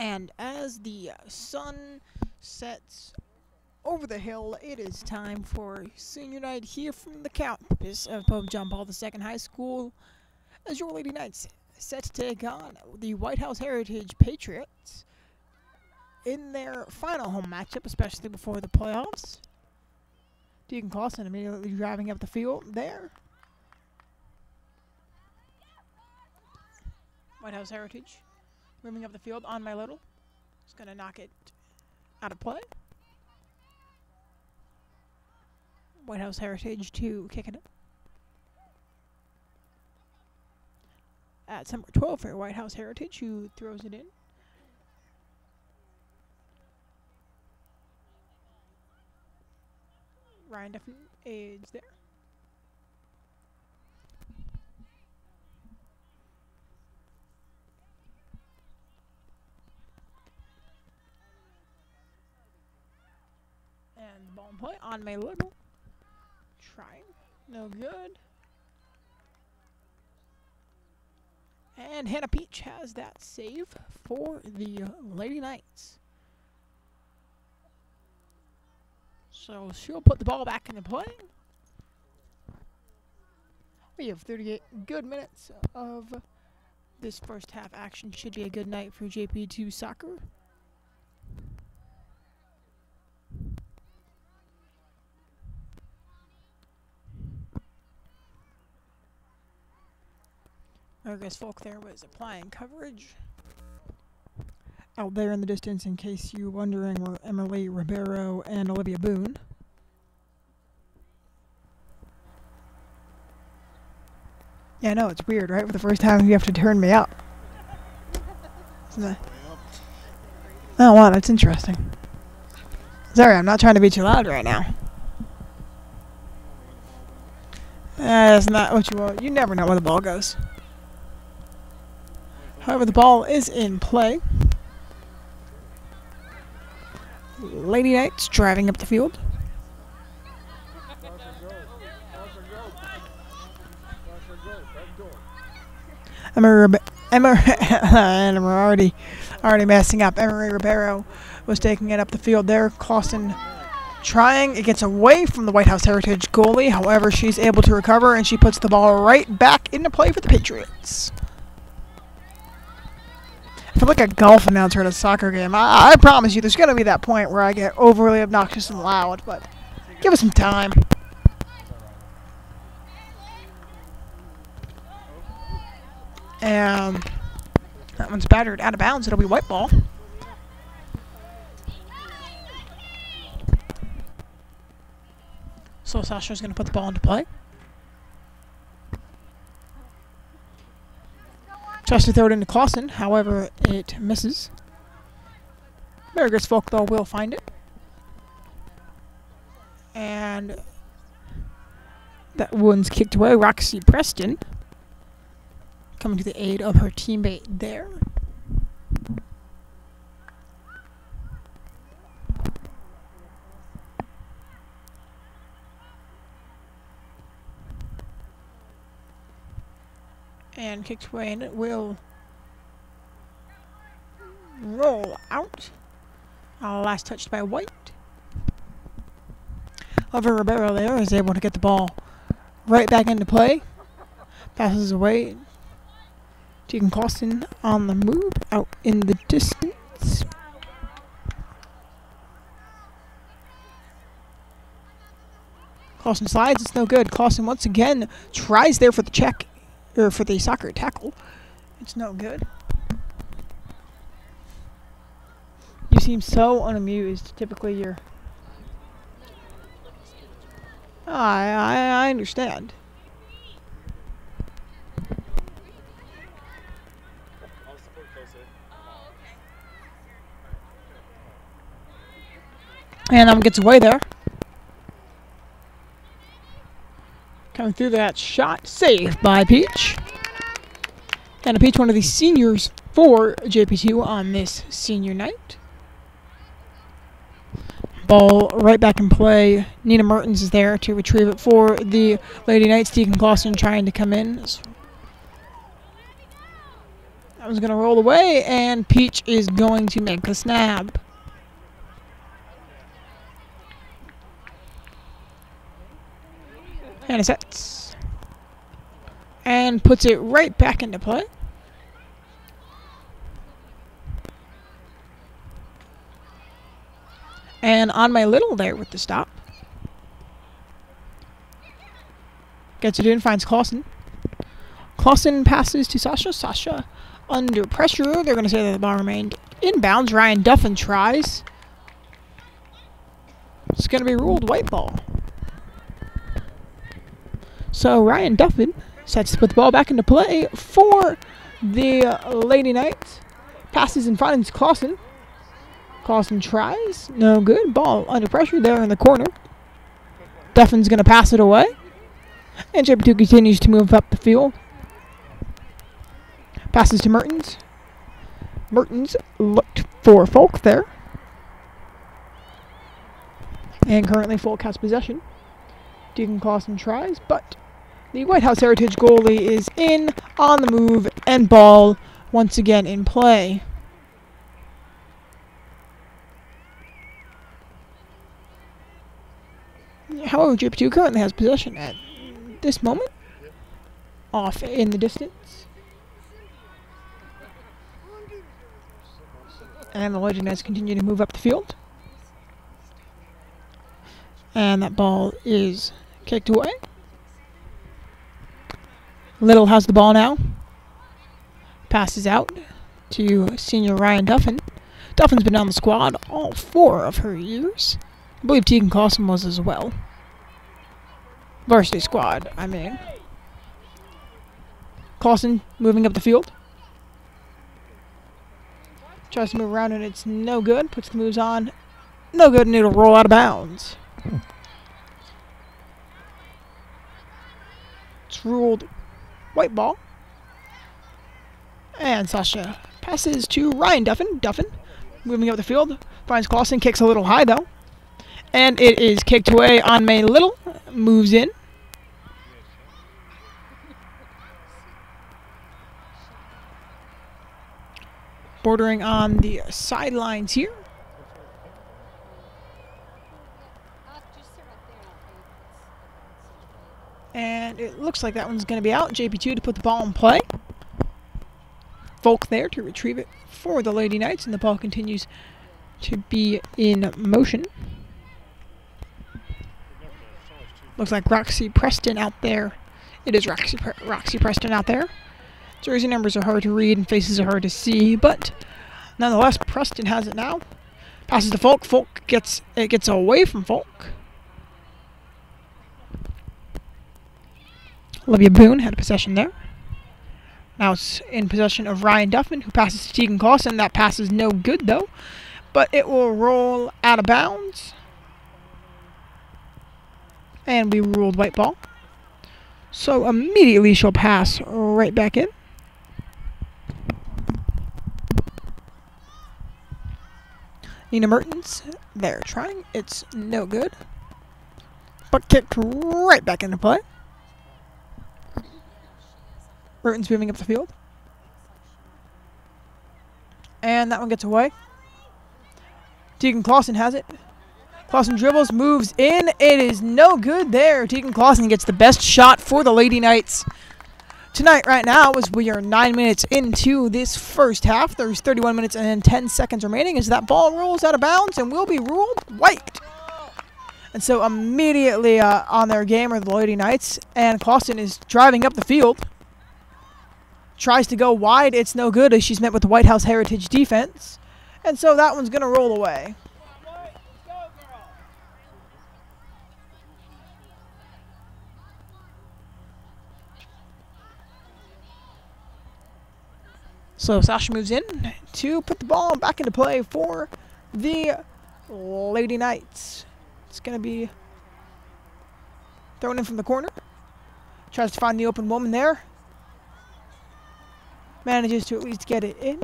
And as the sun sets over the hill, it is time for senior night here from the campus of Pope John Paul II High School, as your Lady Knights set to take on the White House Heritage Patriots in their final home matchup, especially before the playoffs. Deacon Clausen immediately driving up the field there. White House Heritage moving up the field on my little. Just going to knock it out of play. White House Heritage to kick it up. At number 12 for White House Heritage, who throws it in. Ryan Duffin is there. And the ball in play on my little. Trying. No good. And Hannah Peach has that save for the Lady Knights. So she'll put the ball back into play. We have 38 good minutes of this first half action. Should be a good night for JPII soccer. Marcus Folk there was applying coverage. Out there in the distance, in case you're wondering, were Emily Ribeiro and Olivia Boone. Yeah, I know, it's weird, right? For the first time, you have to turn me up. Oh, wow, that's interesting. Sorry, I'm not trying to be too loud right now. That's not what you want. You never know where the ball goes. However, the ball is in play. Lady Knights driving up the field. And we're already messing up. Emery Ribeiro was taking it up the field there. Clausen trying. It gets away from the White House Heritage goalie. However, she's able to recover, and she puts the ball right back into play for the Patriots. I feel like a golf announcer at a soccer game. I promise you, there's going to be that point where I get overly obnoxious and loud, but give us some time. And that one's battered out of bounds. It'll be white ball. So Sasha's going to put the ball into play. Tries to throw it into Clausen, however, it misses. Marcus Folk, though, will find it. And that one's kicked away. Roxy Preston coming to the aid of her teammate there. And kicked away, and it will roll out. Last touched by White. However, Ribeiro there is able to get the ball right back into play. Passes away. Deacon Clausen on the move, out in the distance. Clausen slides, it's no good. Clausen once again tries there for the check. Or for the soccer tackle. It's no good. You seem so unamused. Typically you're... I understand. And gets away there. Coming through that shot, saved by Peach. And Peach, one of the seniors for JPII on this senior night. Ball right back in play. Nina Mertens is there to retrieve it for the Lady Knights. Deacon Clausen trying to come in. That was going to roll away, and Peach is going to make the snap. And it sets. And puts it right back into play. And on my little there with the stop. Gets it in, finds Clausen. Clausen passes to Sasha. Sasha under pressure. They're going to say that the ball remained inbounds. Ryan Duffin tries. It's going to be ruled white ball. So Ryan Duffin sets to put the ball back into play for the Lady Knights. Passes and finds Clausen. Clausen tries. No good. Ball under pressure there in the corner. Duffin's going to pass it away. And JPII continues to move up the field. Passes to Mertens. Mertens looked for Folk there. And currently Folk has possession. Deacon Clausen tries, but the White House Heritage goalie is in, on the move, and ball once again in play. However, JPII currently has possession at this moment. Off in the distance. And the Lady Knights continue to move up the field. And that ball is kicked away. Little has the ball now. Passes out to senior Ryan Duffin. Duffin's been on the squad all 4 of her years. I believe Tegan Clausen was as well. Varsity squad, I mean. Clausen moving up the field. Tries to move around and it's no good. Puts the moves on. No good, and it'll roll out of bounds. It's ruled white ball. And Sasha passes to Ryan Duffin. Duffin moving up the field. Finds Clausen. Kicks a little high though. And it is kicked away on May Little. Moves in. Bordering on the sidelines here. And it looks like that one's going to be out. JPII to put the ball in play. Folk there to retrieve it for the Lady Knights. And the ball continues to be in motion. Looks like Roxy Preston out there. It is Roxy Preston out there. Jersey numbers are hard to read and faces are hard to see, but nonetheless, Preston has it now. Passes to Folk. Folk gets away from Folk. Olivia Boone had possession there. Now it's in possession of Ryan Duffin, who passes to Tegan Clausen. That pass is no good, though, but it will roll out of bounds. And we ruled white ball. So immediately she'll pass right back in. Nina Mertens, they're trying. It's no good. But kicked right back into play. Mertens moving up the field. And that one gets away. Tegan Clausen has it. Clausen dribbles, moves in. It is no good there. Tegan Clausen gets the best shot for the Lady Knights tonight right now, as we are 9 minutes into this first half. There's 31 minutes and 10 seconds remaining as that ball rolls out of bounds and will be ruled white. And so immediately on their game are the Lady Knights, and Clausen is driving up the field. Tries to go wide. It's no good as she's met with the White House Heritage defense. And so that one's going to roll away. So Sasha moves in to put the ball back into play for the Lady Knights. It's going to be thrown in from the corner. Tries to find the open woman there. Manages to at least get it in.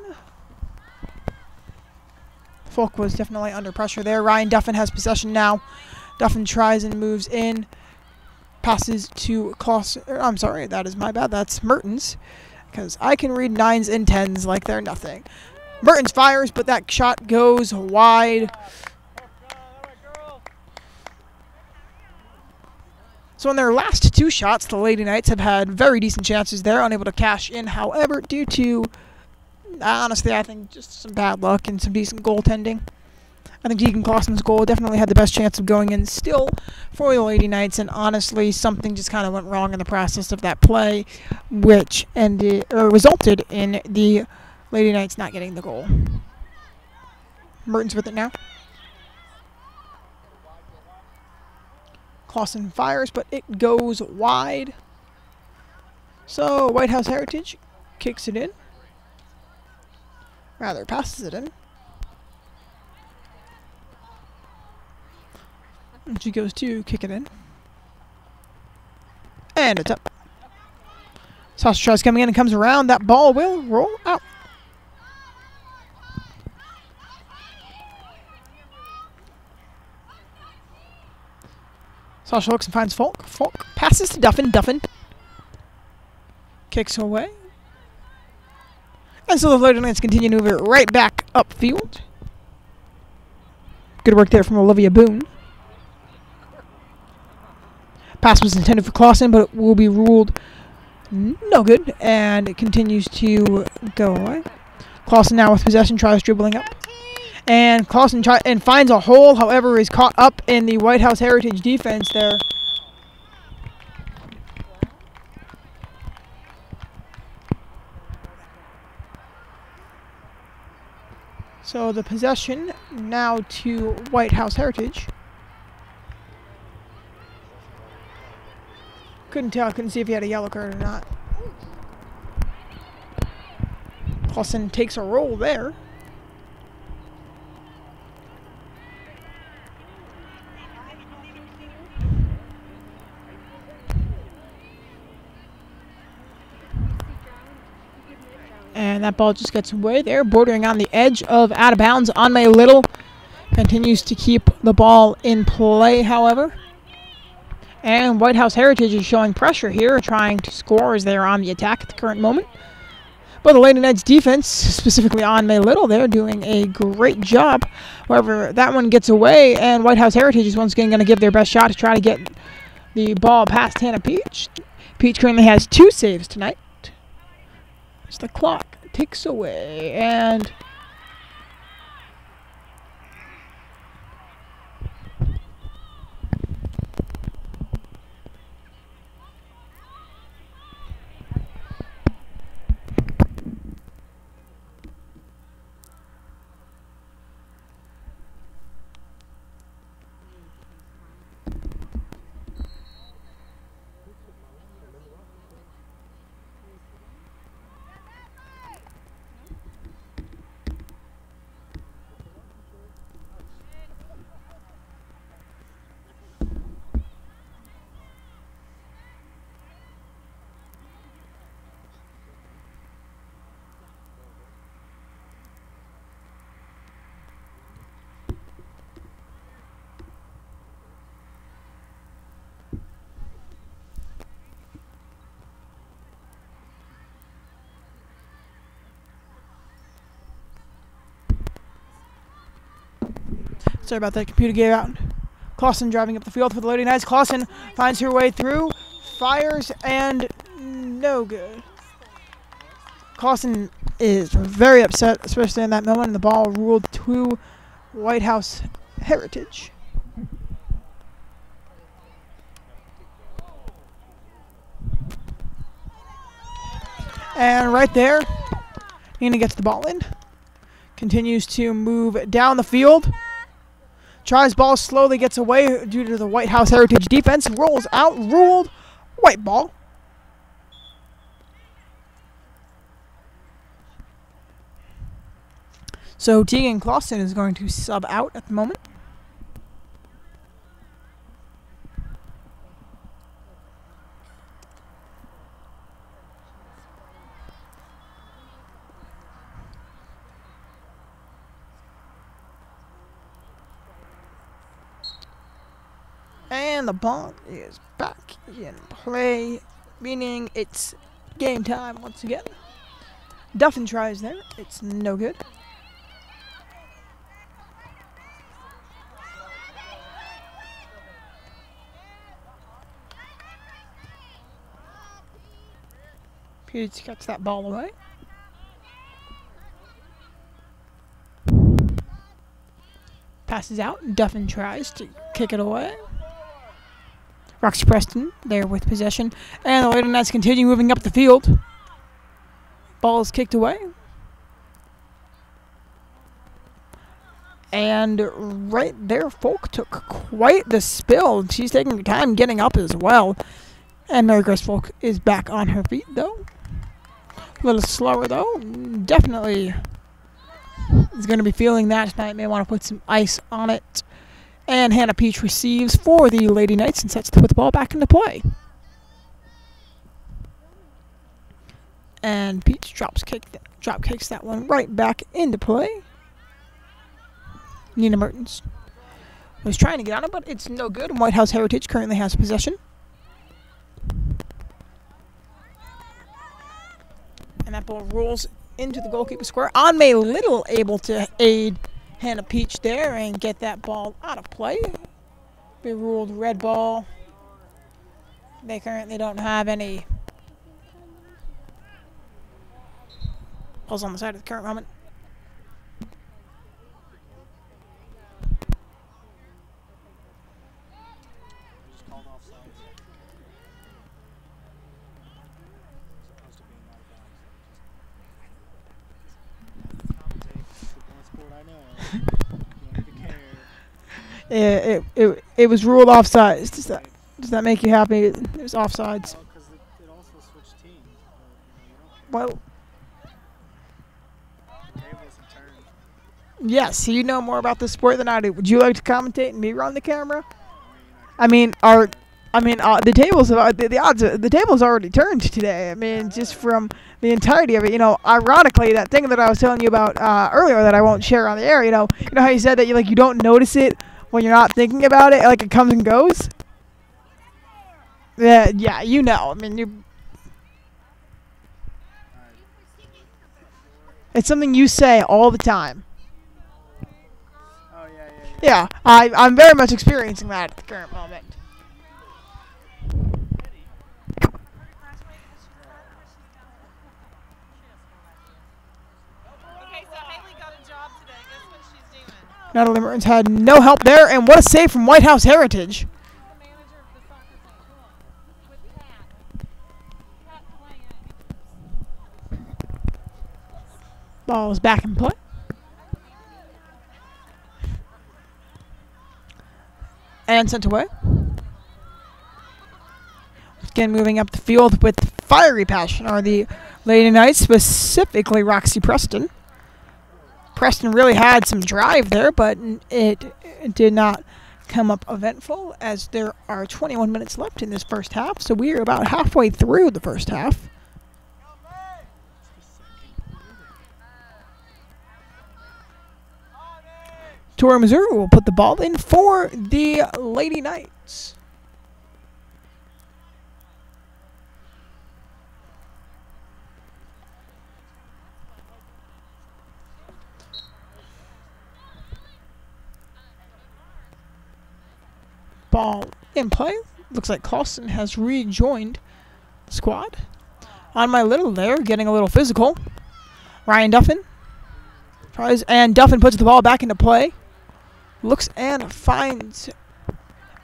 Folk was definitely under pressure there. Ryan Duffin has possession now. Duffin tries and moves in. Passes to Clausen. I'm sorry, that is my bad. That's Mertens. because I can read 9s and 10s like they're nothing. Mertens fires, but that shot goes wide. So in their last 2 shots, the Lady Knights have had very decent chances there, unable to cash in. However, due to, honestly, I think just some bad luck and some decent goaltending, I think Deacon Clausen's goal definitely had the best chance of going in still for the Lady Knights, and honestly, something just kind of went wrong in the process of that play, which resulted in the Lady Knights not getting the goal. Mertens with it now. Clausen fires, but it goes wide. So White House Heritage kicks it in. Rather, passes it in. And she goes to kick it in. And it's up. Sasha tries coming in and comes around. That ball will roll out. Sasha looks and finds Falk. Falk passes to Duffin. Duffin kicks away. And so the Lady Knights continue to move it right back upfield. Good work there from Olivia Boone. Pass was intended for Clausen, but it will be ruled no good. And it continues to go away. Clausen now with possession, tries dribbling up. And Clausen finds a hole, however, is caught up in the White House Heritage defense there. So the possession now to White House Heritage. Couldn't tell, couldn't see if he had a yellow card or not. Clausen takes a roll there. And that ball just gets away there, bordering on the edge of out of bounds. Anmei Little continues to keep the ball in play, however. And White House Heritage is showing pressure here, trying to score as they are on the attack at the current moment. But the Lady Knights defense, specifically Anmei Little, they're doing a great job. However, that one gets away, and White House Heritage is once again going to give their best shot to try to get the ball past Hannah Peach. Peach currently has 2 saves tonight. As the clock ticks away, and sorry about that, computer gave out. Clausen driving up the field for the Lady Knights. Clausen finds her way through, fires, and no good. Clausen is very upset, especially in that moment, and the ball ruled to White House Heritage. And right there, Nina gets the ball in. Continues to move down the field. Tries ball, slowly gets away due to the White House Heritage defense. Rolls out, ruled, white ball. So Tegan Clausen is going to sub out at the moment. And the ball is back in play, meaning it's game time once again. Duffin tries there. It's no good. Peach gets that ball away. Passes out. Duffin tries to kick it away. Roxy Preston there with possession. And the Lady Knights continue moving up the field. Ball is kicked away. And right there, Folk took quite the spill. She's taking her time getting up as well. And Mary Grace Folk is back on her feet, though. A little slower, though. Definitely is going to be feeling that tonight. May want to put some ice on it. And Hannah Peach receives for the Lady Knights and sets to put the ball back into play. And Peach drop kicks that one right back into play. Nina Mertens was trying to get on it, but it's no good. White House Heritage currently has possession. And that ball rolls into the goalkeeper square. Anmei Little able to aid Hannah Peach there and get that ball out of play. Be ruled red ball. They currently don't have any balls on the side at the current moment. It was ruled offsides. Does that make you happy? It was offsides. It also switched teams. Well, yes, you know more about the sport than I do. Would you like to commentate and me run the camera? The tables the odds the tables already turned today. I mean, just from the entirety of it. You know, ironically, that thing that I was telling you about earlier that I won't share on the air. You know how you said that you don't notice it when you're not thinking about it, like it comes and goes. Yeah, you know. I mean, it's something you say all the time. Oh yeah. Yeah, I'm very much experiencing that at the current moment. Natalie Mertens had no help there, and what a save from White House Heritage. Ball is back in play. And sent away. Again, moving up the field with fiery passion are the Lady Knights, specifically Roxy Preston. Preston really had some drive there, but it did not come up eventful as there are 21 minutes left in this first half. So we are about halfway through the first half. Tori Missouri will put the ball in for the Lady Knights. Ball in play. Looks like Clausen has rejoined the squad. On my little there, getting a little physical. Ryan Duffin tries, and Duffin puts the ball back into play. Looks and finds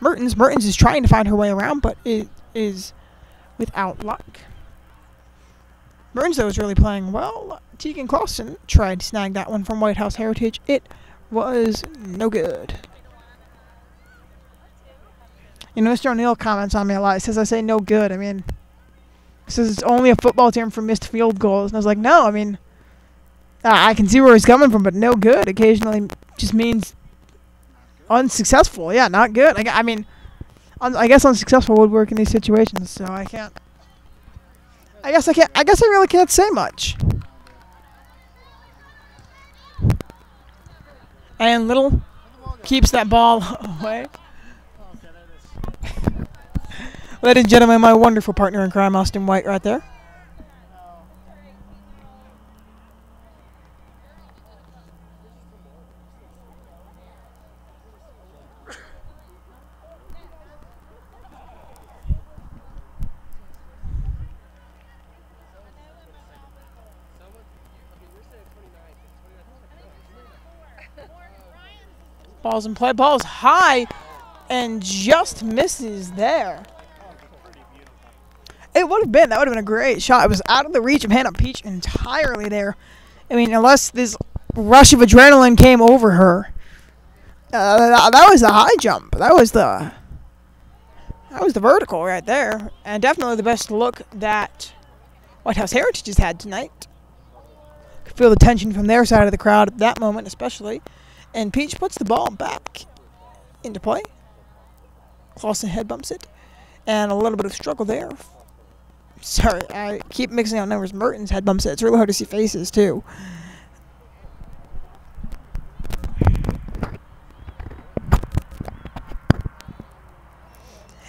Mertens. Mertens is trying to find her way around, but it is without luck. Mertens, though, is really playing well. Tegan Clausen tried to snag that one from White House Heritage. It was no good. You know, Mr. O'Neill comments on me a lot. He says I say no good. I mean, he says it's only a football term for missed field goals. And I was like, no, I mean, I can see where he's coming from, but no good occasionally just means unsuccessful. Yeah, not good. I mean, I guess unsuccessful would work in these situations, so I can't. I guess I really can't say much. And Little keeps that ball away. Ladies and gentlemen, my wonderful partner in crime, Austin White, right there. Ball's in play. Ball's high and just misses there. It would have been. That would have been a great shot. It was out of the reach of Hannah Peach entirely there. I mean, unless this rush of adrenaline came over her. That was the high jump. That was the vertical right there. And definitely the best look that White House Heritage has had tonight. Could feel the tension from their side of the crowd at that moment especially. And Peach puts the ball back into play. Clausen head bumps it. And a little bit of struggle there. Sorry, I keep mixing up numbers. Mertens head bumps it. It's really hard to see faces, too.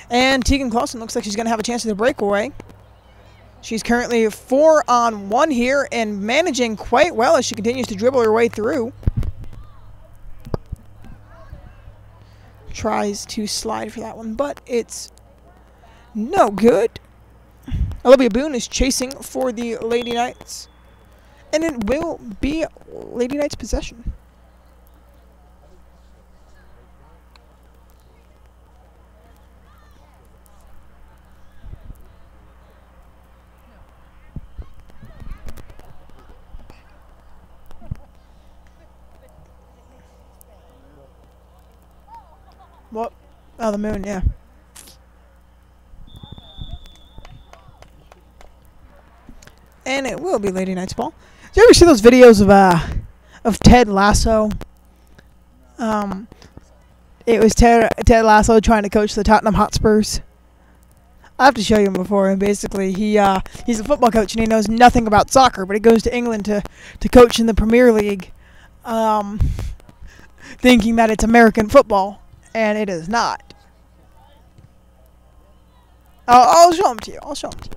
And Tegan Clausen looks like she's going to have a chance at the breakaway. She's currently 4-on-1 here and managing quite well as she continues to dribble her way through. Tries to slide for that one, but it's no good. Olivia Boone is chasing for the Lady Knights, and it will be Lady Knights' possession. What? Oh, the moon, yeah. And it will be Lady Knights ball. Do you ever see those videos of Ted Lasso? It was Ted Lasso trying to coach the Tottenham Hotspurs. I have to show you him before. And basically, he's a football coach and he knows nothing about soccer, but he goes to England to coach in the Premier League, thinking that it's American football, and it is not. I'll show him to you. I'll show him to you.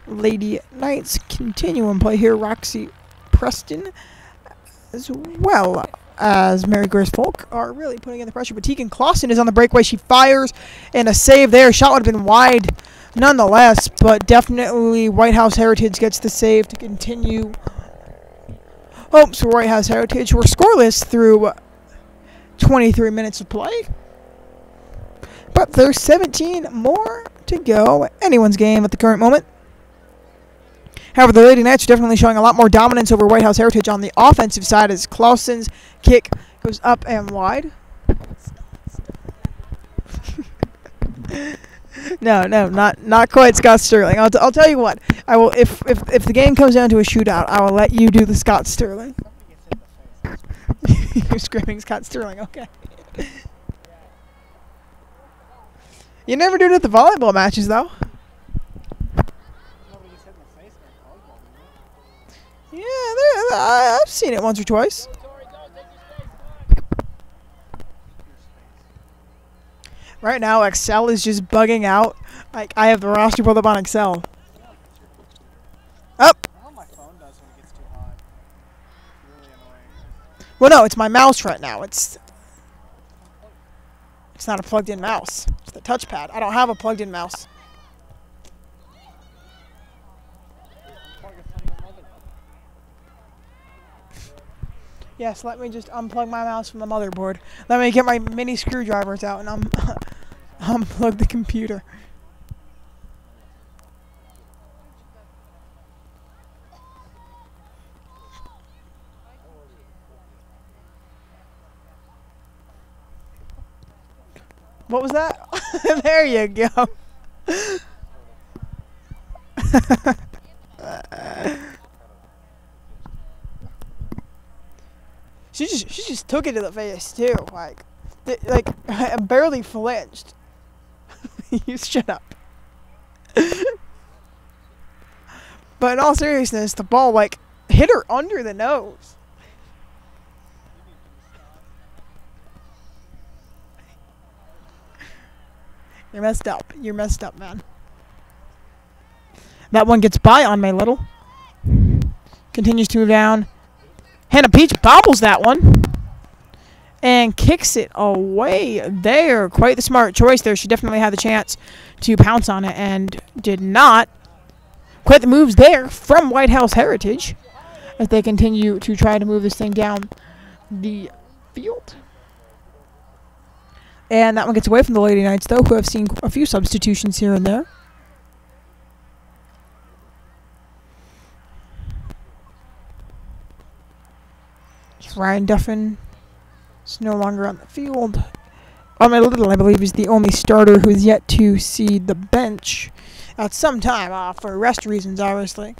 Lady Knights continue in play here. Roxy Preston, as well as Mary Grace Folk, are really putting in the pressure. But Tegan Clausen is on the breakaway. She fires, and a save there. Shot would have been wide nonetheless, but definitely White House Heritage gets the save to continue. Hopes for White House Heritage were scoreless through 23 minutes of play. But there's 17 more to go. Anyone's game at the current moment. However, the Lady Knights are definitely showing a lot more dominance over White House Heritage on the offensive side as Clausen's kick goes up and wide. No, not quite Scott Sterling. I'll tell you what. I will if the game comes down to a shootout, I will let you do the Scott Sterling. You're screaming Scott Sterling, okay. You never do it at the volleyball matches though. Yeah, I've seen it once or twice. Right now, Excel is just bugging out. Like, I have the roster pulled up on Excel. Up. Well, no, it's my mouse right now. It's not a plugged-in mouse. It's the touchpad. I don't have a plugged-in mouse. Yes, let me just unplug my mouse from the motherboard. Let me get my mini screwdrivers out and unplug the computer. What was that? There you go. She just took it to the face too, like barely flinched. You shut up. But in all seriousness, the ball hit her under the nose. You're messed up. You're messed up, man. That one gets by on May Little. Continues to move down. Hannah Peach bobbles that one and kicks it away there. Quite the smart choice there. She definitely had the chance to pounce on it and did not. Quite the moves there from White House Heritage as they continue to try to move this thing down the field. And that one gets away from the Lady Knights, though, who have seen a few substitutions here and there. Ryan Duffin is no longer on the field. Little, I believe, is the only starter who is yet to see the bench at some time, for rest reasons, obviously.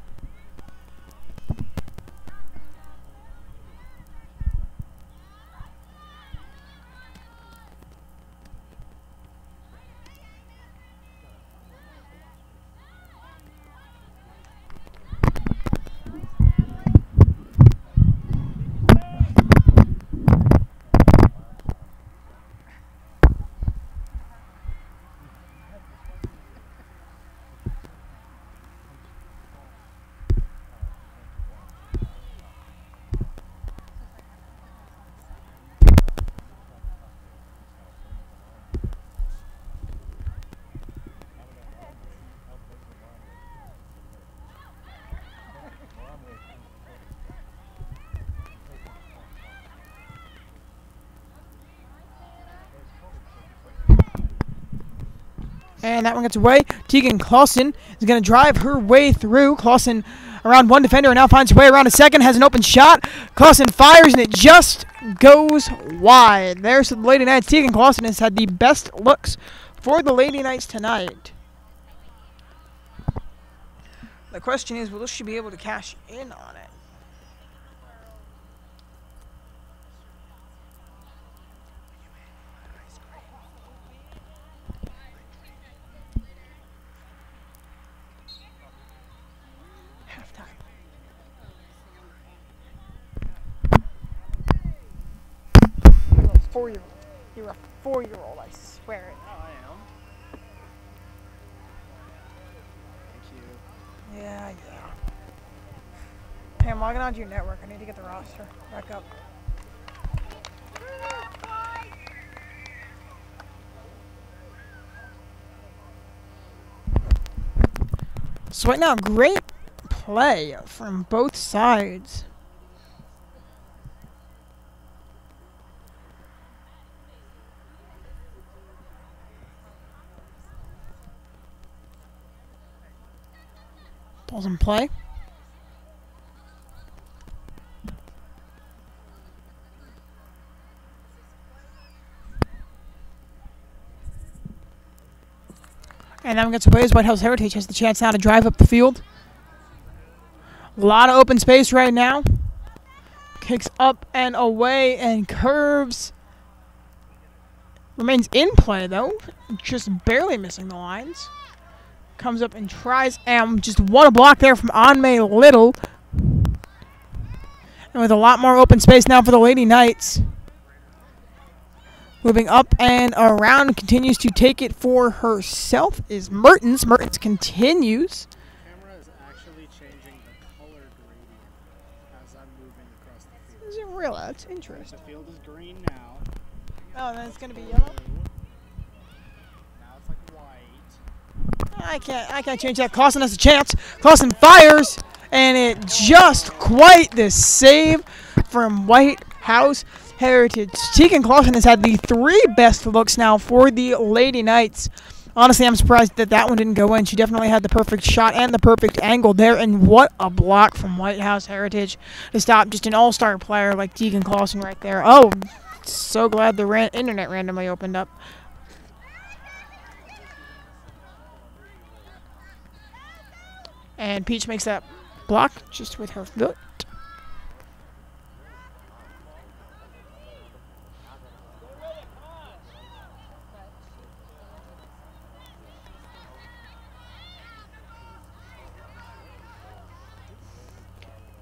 And that one gets away. Tegan Clausen is going to drive her way through. Clausen around one defender and now finds her way around a second. Has an open shot. Clausen fires and it just goes wide. There's the Lady Knights. Tegan Clausen has had the best looks for the Lady Knights tonight. The question is, will she be able to cash in on it? You're a four-year-old, I swear it. Oh, I am. Thank you. Yeah. Hey, I'm logging onto your network. I need to get the roster back up. So right now, great play from both sides. Ball's in play. And that one gets away as White House Heritage has the chance now to drive up the field. A lot of open space right now. Kicks up and away and curves. Remains in play though. Just barely missing the lines. Comes up and tries and just won a block there from Anmei Little. And with a lot more open space now for the Lady Knights. Moving up and around, continues to take it for herself is Mertens. Mertens continues. The camera is actually changing the color gradient as I'm moving across the field. Is it real? That's interesting. The field is green now. Oh, and then it's going to be yellow? Now it's like white. I can't change that. Clausen has a chance. Clausen fires, and it just quite the save from White House Heritage. Tegan Clausen has had the three best looks now for the Lady Knights. Honestly, I'm surprised that that one didn't go in. She definitely had the perfect shot and the perfect angle there. And what a block from White House Heritage to stop just an all-star player like Tegan Clausen right there. Oh, so glad the internet randomly opened up. And Peach makes that block just with her foot.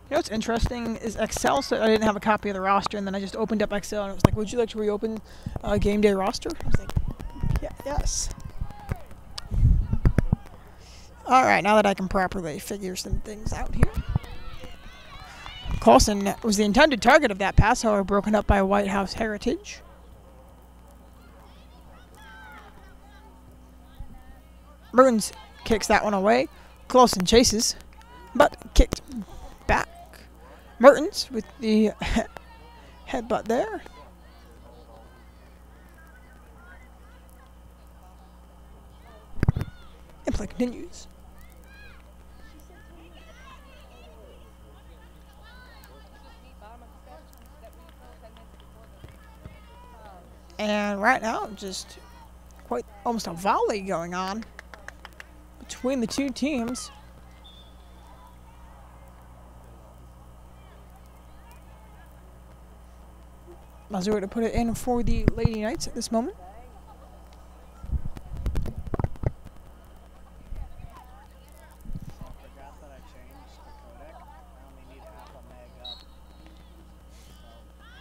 You know what's interesting is Excel said I didn't have a copy of the roster, and then I just opened up Excel and it was like, would you like to reopen game day roster? I was like, yeah, yes. Alright, now that I can properly figure some things out here. Clausen was the intended target of that pass, however broken up by White House Heritage. Mertens kicks that one away. Clausen chases, but kicked back. Mertens with the headbutt there. And play continues. And right now, just quite almost a volley going on between the two teams. Mazur to put it in for the Lady Knights at this moment. Forgot that I changed the codec. I only need half a meg up. So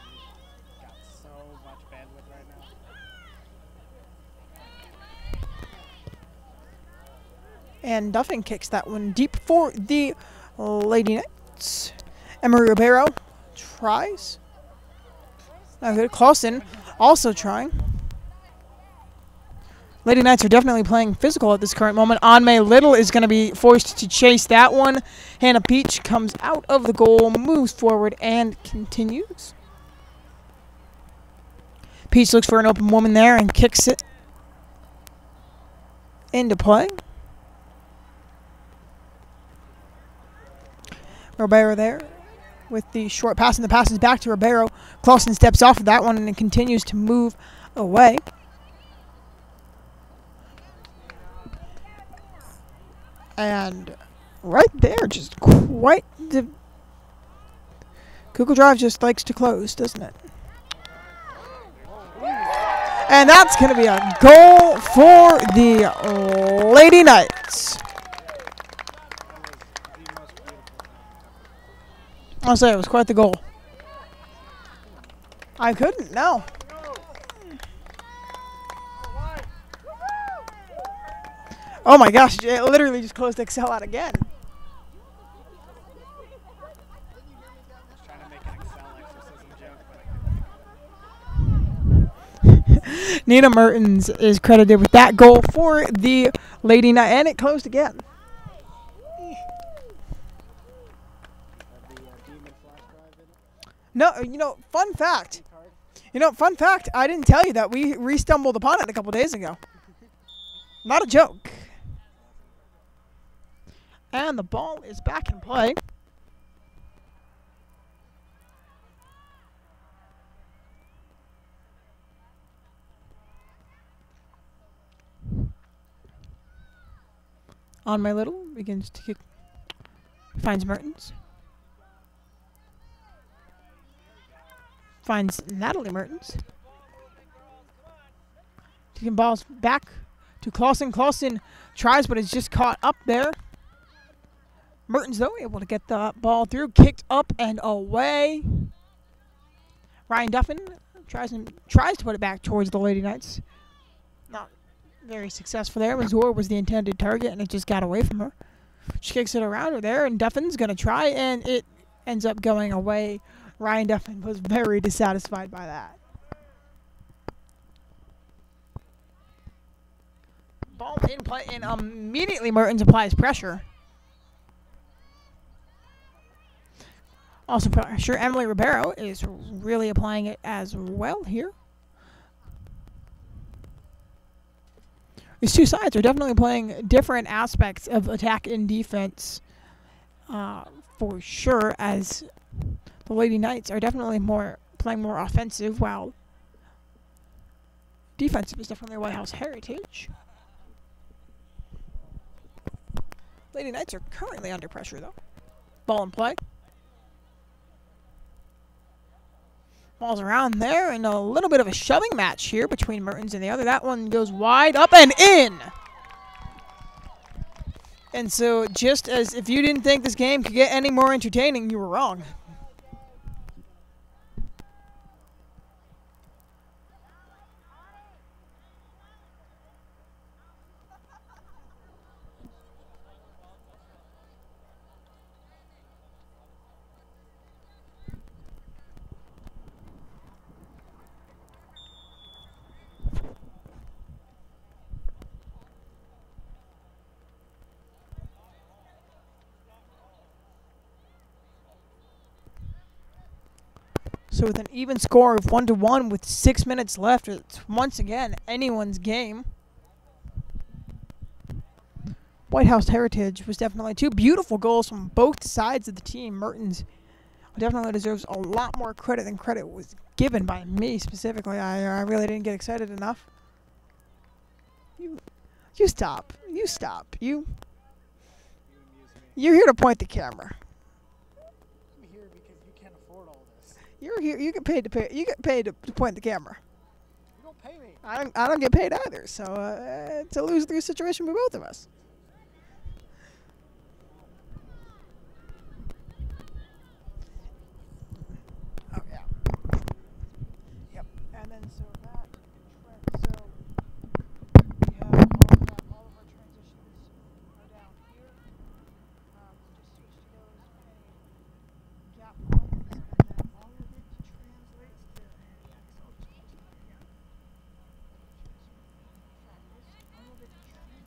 got so much bandwidth right now. And Duffin kicks that one deep for the Lady Knights. Emery Ribeiro tries. Now good. Clausen also trying. Lady Knights are definitely playing physical at this current moment. Anmei Little is going to be forced to chase that one. Hannah Peach comes out of the goal, moves forward, and continues. Peach looks for an open woman there and kicks it into play. Ribeiro there with the short pass, and the pass is back to Ribeiro. Clausen steps off of that one and continues to move away. And right there, just quite the... Google Drive just likes to close, doesn't it? And that's going to be a goal for the Lady Knights. I'll say it was quite the goal. I couldn't, no. Oh my gosh, it literally just closed Excel out again. Trying to make an Excel exorcism joke, but Nina Mertens is credited with that goal for the Lady Knight, and it closed again. No, fun fact. Fun fact, I didn't tell you that we re-stumbled upon it a couple days ago. Not a joke. And the ball is back in play. Anmei Little begins to kick. Finds Mertens. Finds Natalie Mertens. Taking balls back to Clausen. Clausen tries, but is just caught up there. Mertens, though, able to get the ball through. Kicked up and away. Ryan Duffin tries to put it back towards the Lady Knights. Not very successful there. Mazur was the intended target, and it just got away from her. She kicks it around her there, and Duffin's going to try, and it ends up going away. Ryan Duffin was very dissatisfied by that. Ball in play, and immediately Mertens applies pressure. Also, sure, Emily Ribeiro is really applying it as well here. These two sides are definitely playing different aspects of attack and defense for sure, as the Lady Knights are definitely playing more offensive, while defensive is definitely White House heritage. Lady Knights are currently under pressure, though. Ball in play. Ball's around there, and a little bit of a shoving match here between Mertens and the other. That one goes wide, up and in! And so, just as if you didn't think this game could get any more entertaining, you were wrong. So with an even score of 1-1 with 6 minutes left, it's once again anyone's game. White House Heritage was definitely two beautiful goals from both sides of the team. Mertens definitely deserves a lot more credit than credit was given by me specifically. I really didn't get excited enough. You stop. You stop. You amuse me. You're here to point the camera. I'm here because you can't afford all this. You're here. You get paid to pay. You get paid to point the camera. You don't pay me. I don't get paid either. So it's a lose-lose situation for both of us. Oh yeah. Yep. And then so that so we have all of our transitions are down here. Just switch to those gap lines, and then all of it translates to All of it translates.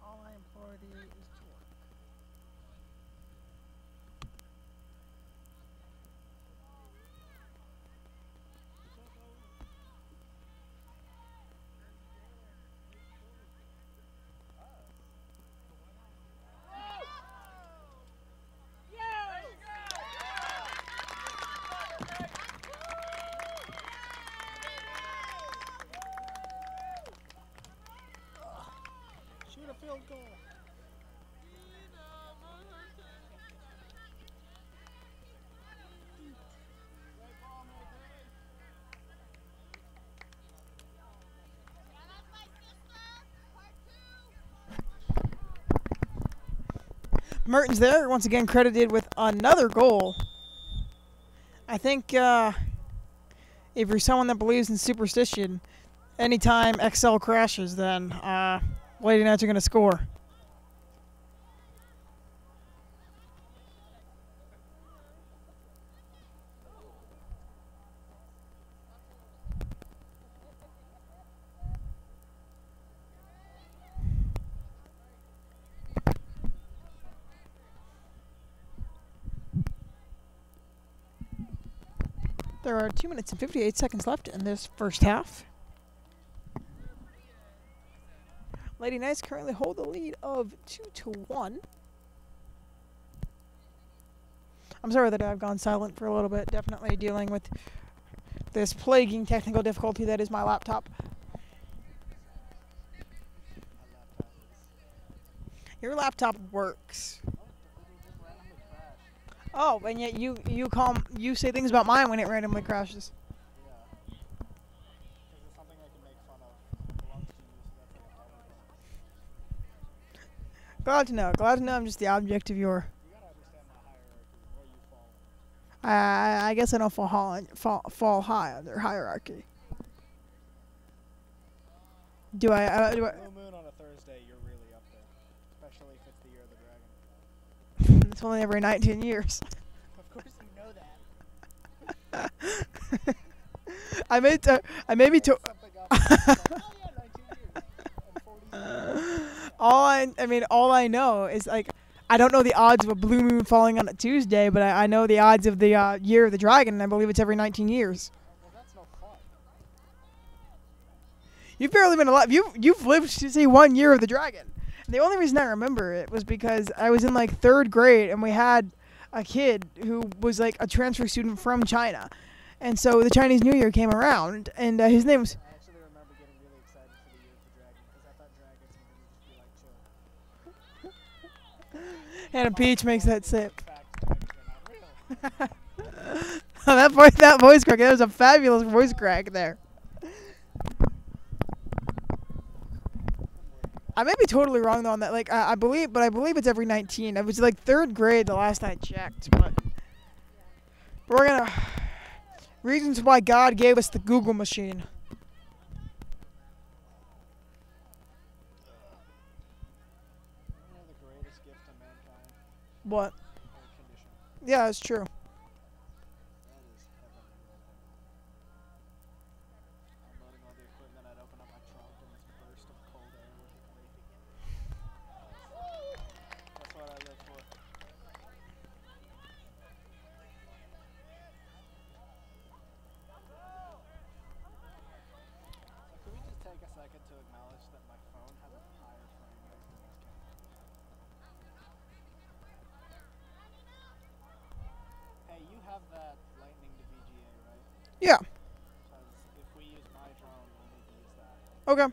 All I implore thee is to work. Shoot a field goal. Mertens there, once again credited with another goal. I think if you're someone that believes in superstition, anytime Excel crashes, then Lady Knights are going to score. There are 2 minutes and 58 seconds left in this first half. Lady Knights currently hold the lead of 2-1. I'm sorry that I've gone silent for a little bit. Definitely dealing with this plaguing technical difficulty that is my laptop. Your laptop works. Oh, and yet you say things about mine when it randomly crashes. Yeah. Because it's something I can make fun of. Belongs to you, so that's like Glad to know. Glad to know I'm just the object of your. You gotta understand my hierarchy, where you fall. I guess I don't fall high on their hierarchy. Do I? Blue moon on a Thursday, you're really up there. Especially if it's the year of the dragon. It's only every 19 years. Of course you know that. I made me to. Something up. Oh yeah, 19 years. And 40 years. All I know is like I don't know the odds of a blue moon falling on a Tuesday, but I know the odds of the year of the dragon, and I believe it's every 19 years. Well, that's no fun. You've barely been alive. You've lived to see 1 year of the dragon. And the only reason I remember it was because I was in like 3rd grade, and we had a kid who was like a transfer student from China. And so the Chinese New Year came around, and his name was. I actually remember getting really excited for the year of the dragon because I thought dragons were going to just be like chill. Hannah Peach makes that sip. In fact, dragons are not real. That voice crack. That was a fabulous voice crack there. I may be totally wrong though on that. Like I believe it's every 19. It was like 3rd grade the last I checked. But we're gonna reasons why God gave us the Google machine. The greatest gift to mankind. What? Air conditioning. Yeah, that's true. That is heaven. Unloading all the equipment, I'd open up my trunk and this burst of cold air would hit me. That's what I live for. Can we just take a second to acknowledge that my phone has a higher frame rate than this camera? Hey, you have that lightning to VGA, right? Yeah. Because if we use my drone, we'll need to use that. Okay.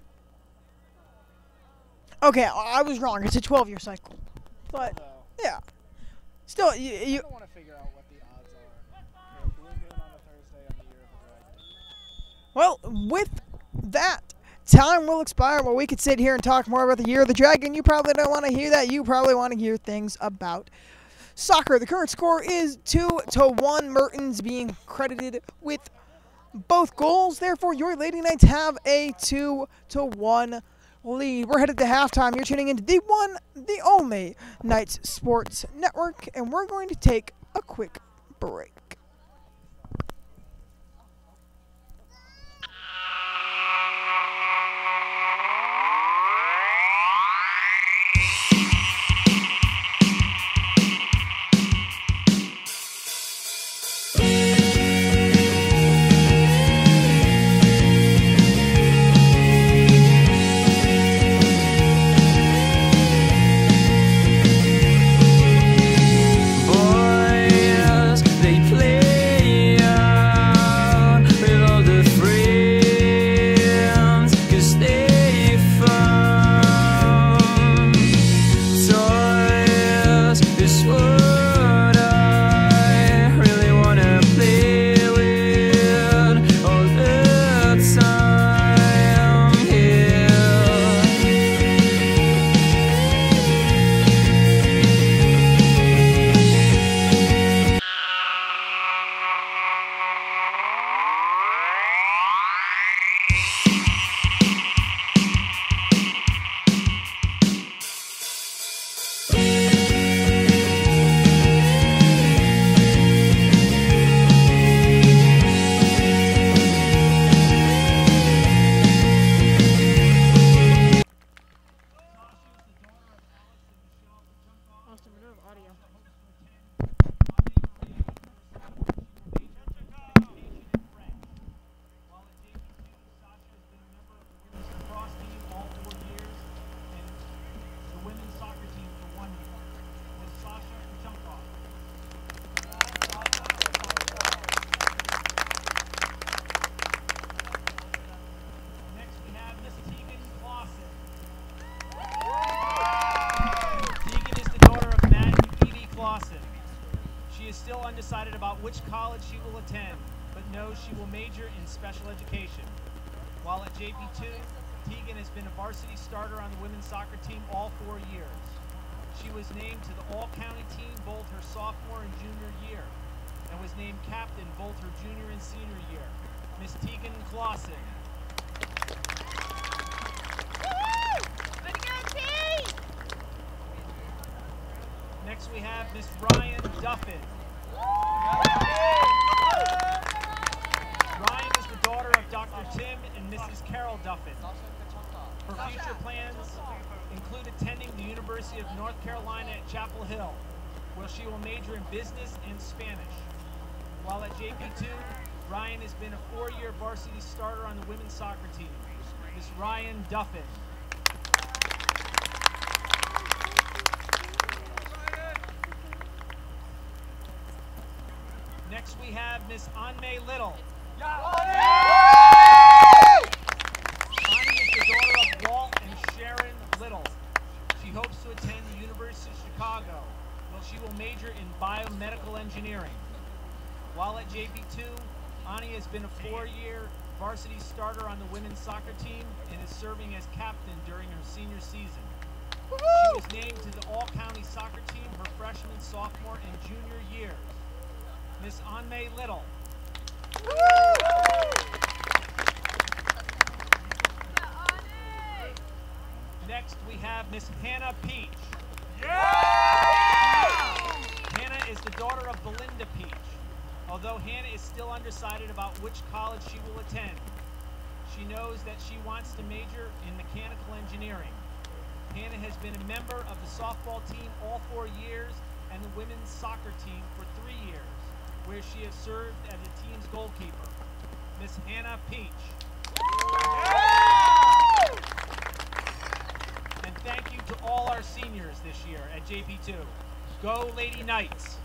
Okay, I was wrong. It's a 12-year cycle. But Although, yeah. Still, I you don't want to figure out what the odds are. For a blue moon on a Thursday on the year of the dragon. well, with that, time will expire where we could sit here and talk more about the year of the dragon. You probably don't want to hear that. You probably want to hear things about soccer. The current score is 2-1. Mertens being credited with both goals. Therefore, your Lady Knights have a 2-1 lead. We're headed to halftime. You're tuning into the one, the only Knights Sports Network, and we're going to take a quick break. Undecided about which college she will attend, but knows she will major in special education. While at JPII, Tegan has been a varsity starter on the women's soccer team all 4 years. She was named to the all-county team both her sophomore and junior year, and was named captain both her junior and senior year. Miss Tegan Clausen. Next we have Miss Ryan Duffin. Ryan is the daughter of Dr. Tim and Mrs. Carol Duffin. Her future plans include attending the University of North Carolina at Chapel Hill, where she will major in business and Spanish. While at JPII, Ryan has been a 4-year varsity starter on the women's soccer team. Miss Ryan Duffin. Next, we have Miss Anmei Little. Ani is the daughter of Walt and Sharon Little. She hopes to attend the University of Chicago, where she will major in biomedical engineering. While at JPII, Ani has been a 4-year varsity starter on the women's soccer team and is serving as captain during her senior season. She was named to the all-county soccer team her freshman, sophomore, and junior years. Miss Anmei Little. Next, we have Miss Hannah Peach. Hannah is the daughter of Belinda Peach. Although Hannah is still undecided about which college she will attend, she knows that she wants to major in mechanical engineering. Hannah has been a member of the softball team all 4 years and the women's soccer team for 3 years, where she has served as the team's goalkeeper. Miss Hannah Peach. And thank you to all our seniors this year at JP2. Go Lady Knights!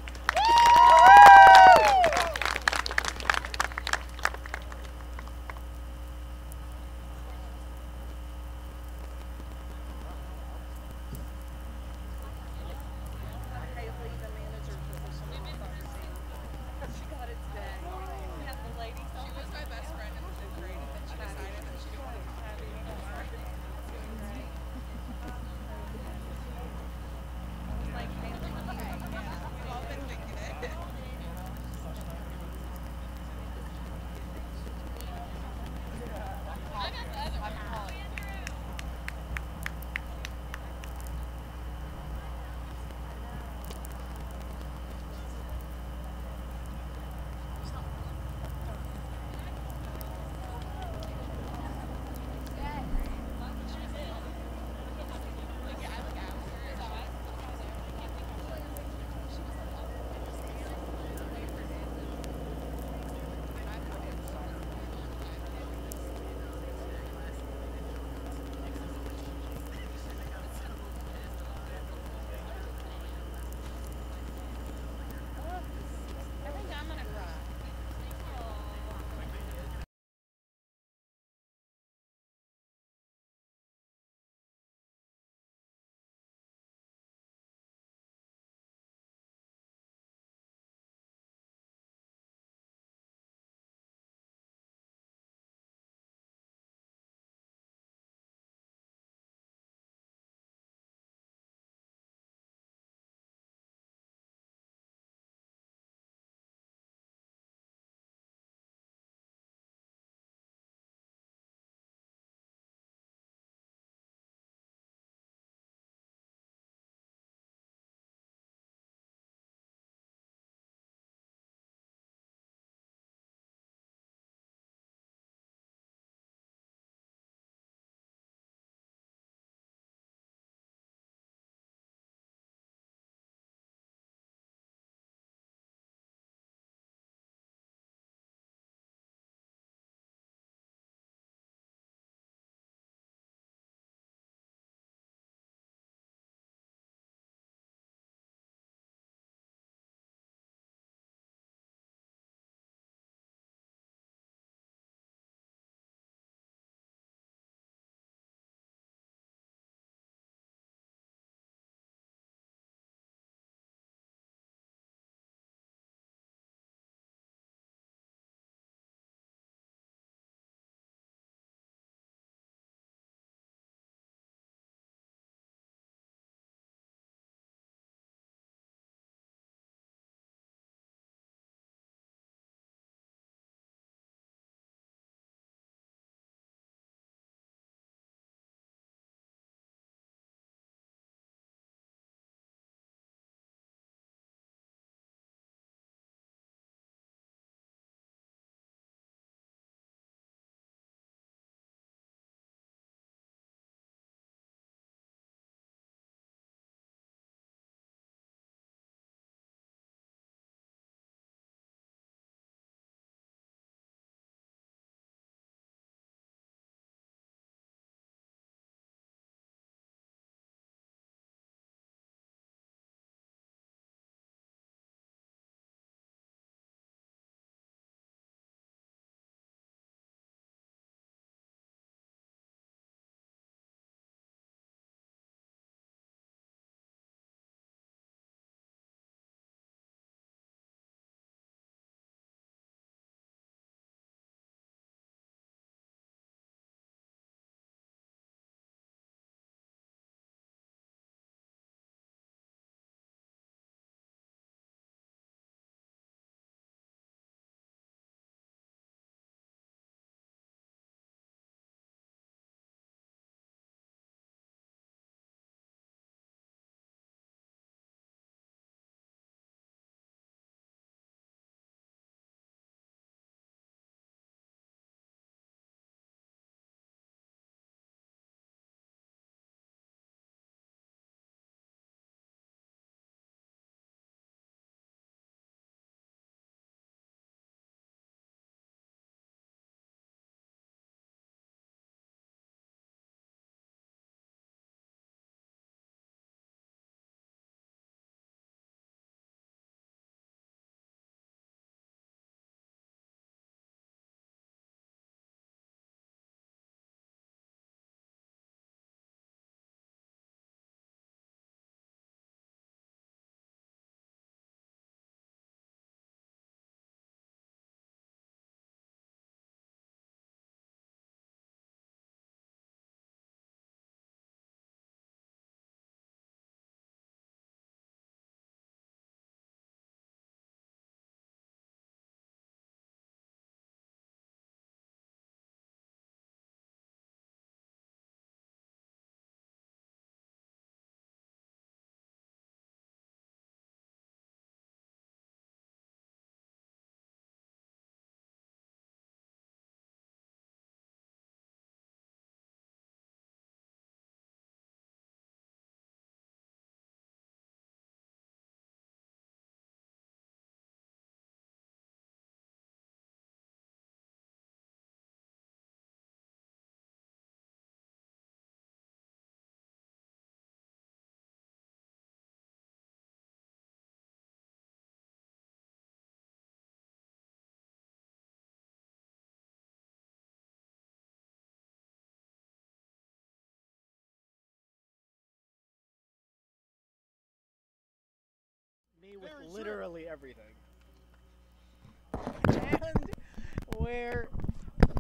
Me with Very literally everything. And we're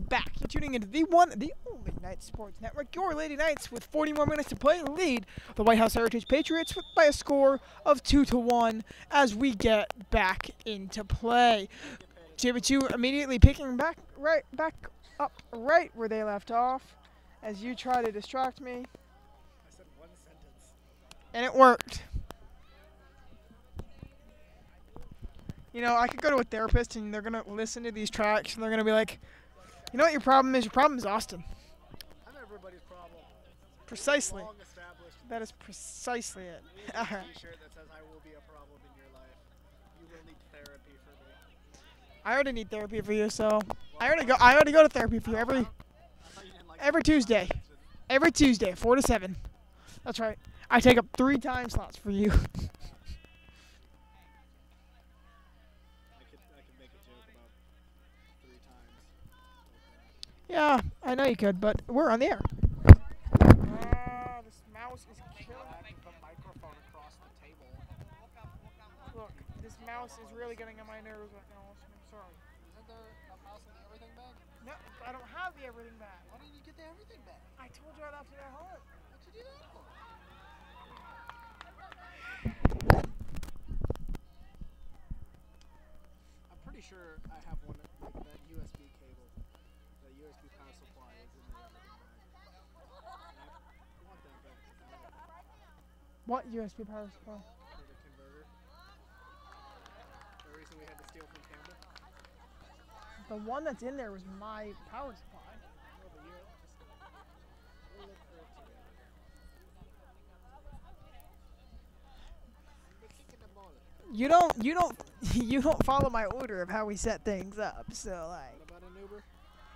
back. You're tuning into the one, the only Knights Sports Network. Your Lady Knights with 40 more minutes to play lead the White House Heritage Patriots by a score of 2-1 as we get back into play. JPII immediately picking back up right where they left off as you try to distract me. I said one sentence. And it worked. You know, I could go to a therapist and they're going to listen to these tracks and they're going to be like, you know what your problem is? Your problem is Austin. I'm everybody's problem. Precisely. Long established. That is precisely it. You need a t-shirt that says I will be a problem in your life. You will need therapy for me. I already need therapy for you, so I already go to therapy for you I thought you didn't like every the Tuesday. conversation. Every Tuesday, 4 to 7. That's right. I take up 3 time slots for you. I could make a joke about 3 times. Yeah, I know you could, but we're on the air. This mouse is killing me. The microphone across the table. Look, this mouse is really getting on my nerves right now. Austin. I'm sorry. Isn't there a mouse in the everything bag? No, I don't have the everything back. Why didn't you get the everything bag? I told you I left it at home. What'd you do that for? I'm pretty sure I have one like that USB cable. The USB power supply is in the everything bag. I want that back because I like What USB power supply? for the converter. The reason we had to steal from Campbell. The one that's in there was my power supply. No, but we'll look for it together. You don't follow my order of how we set things up. So like, What about an Uber?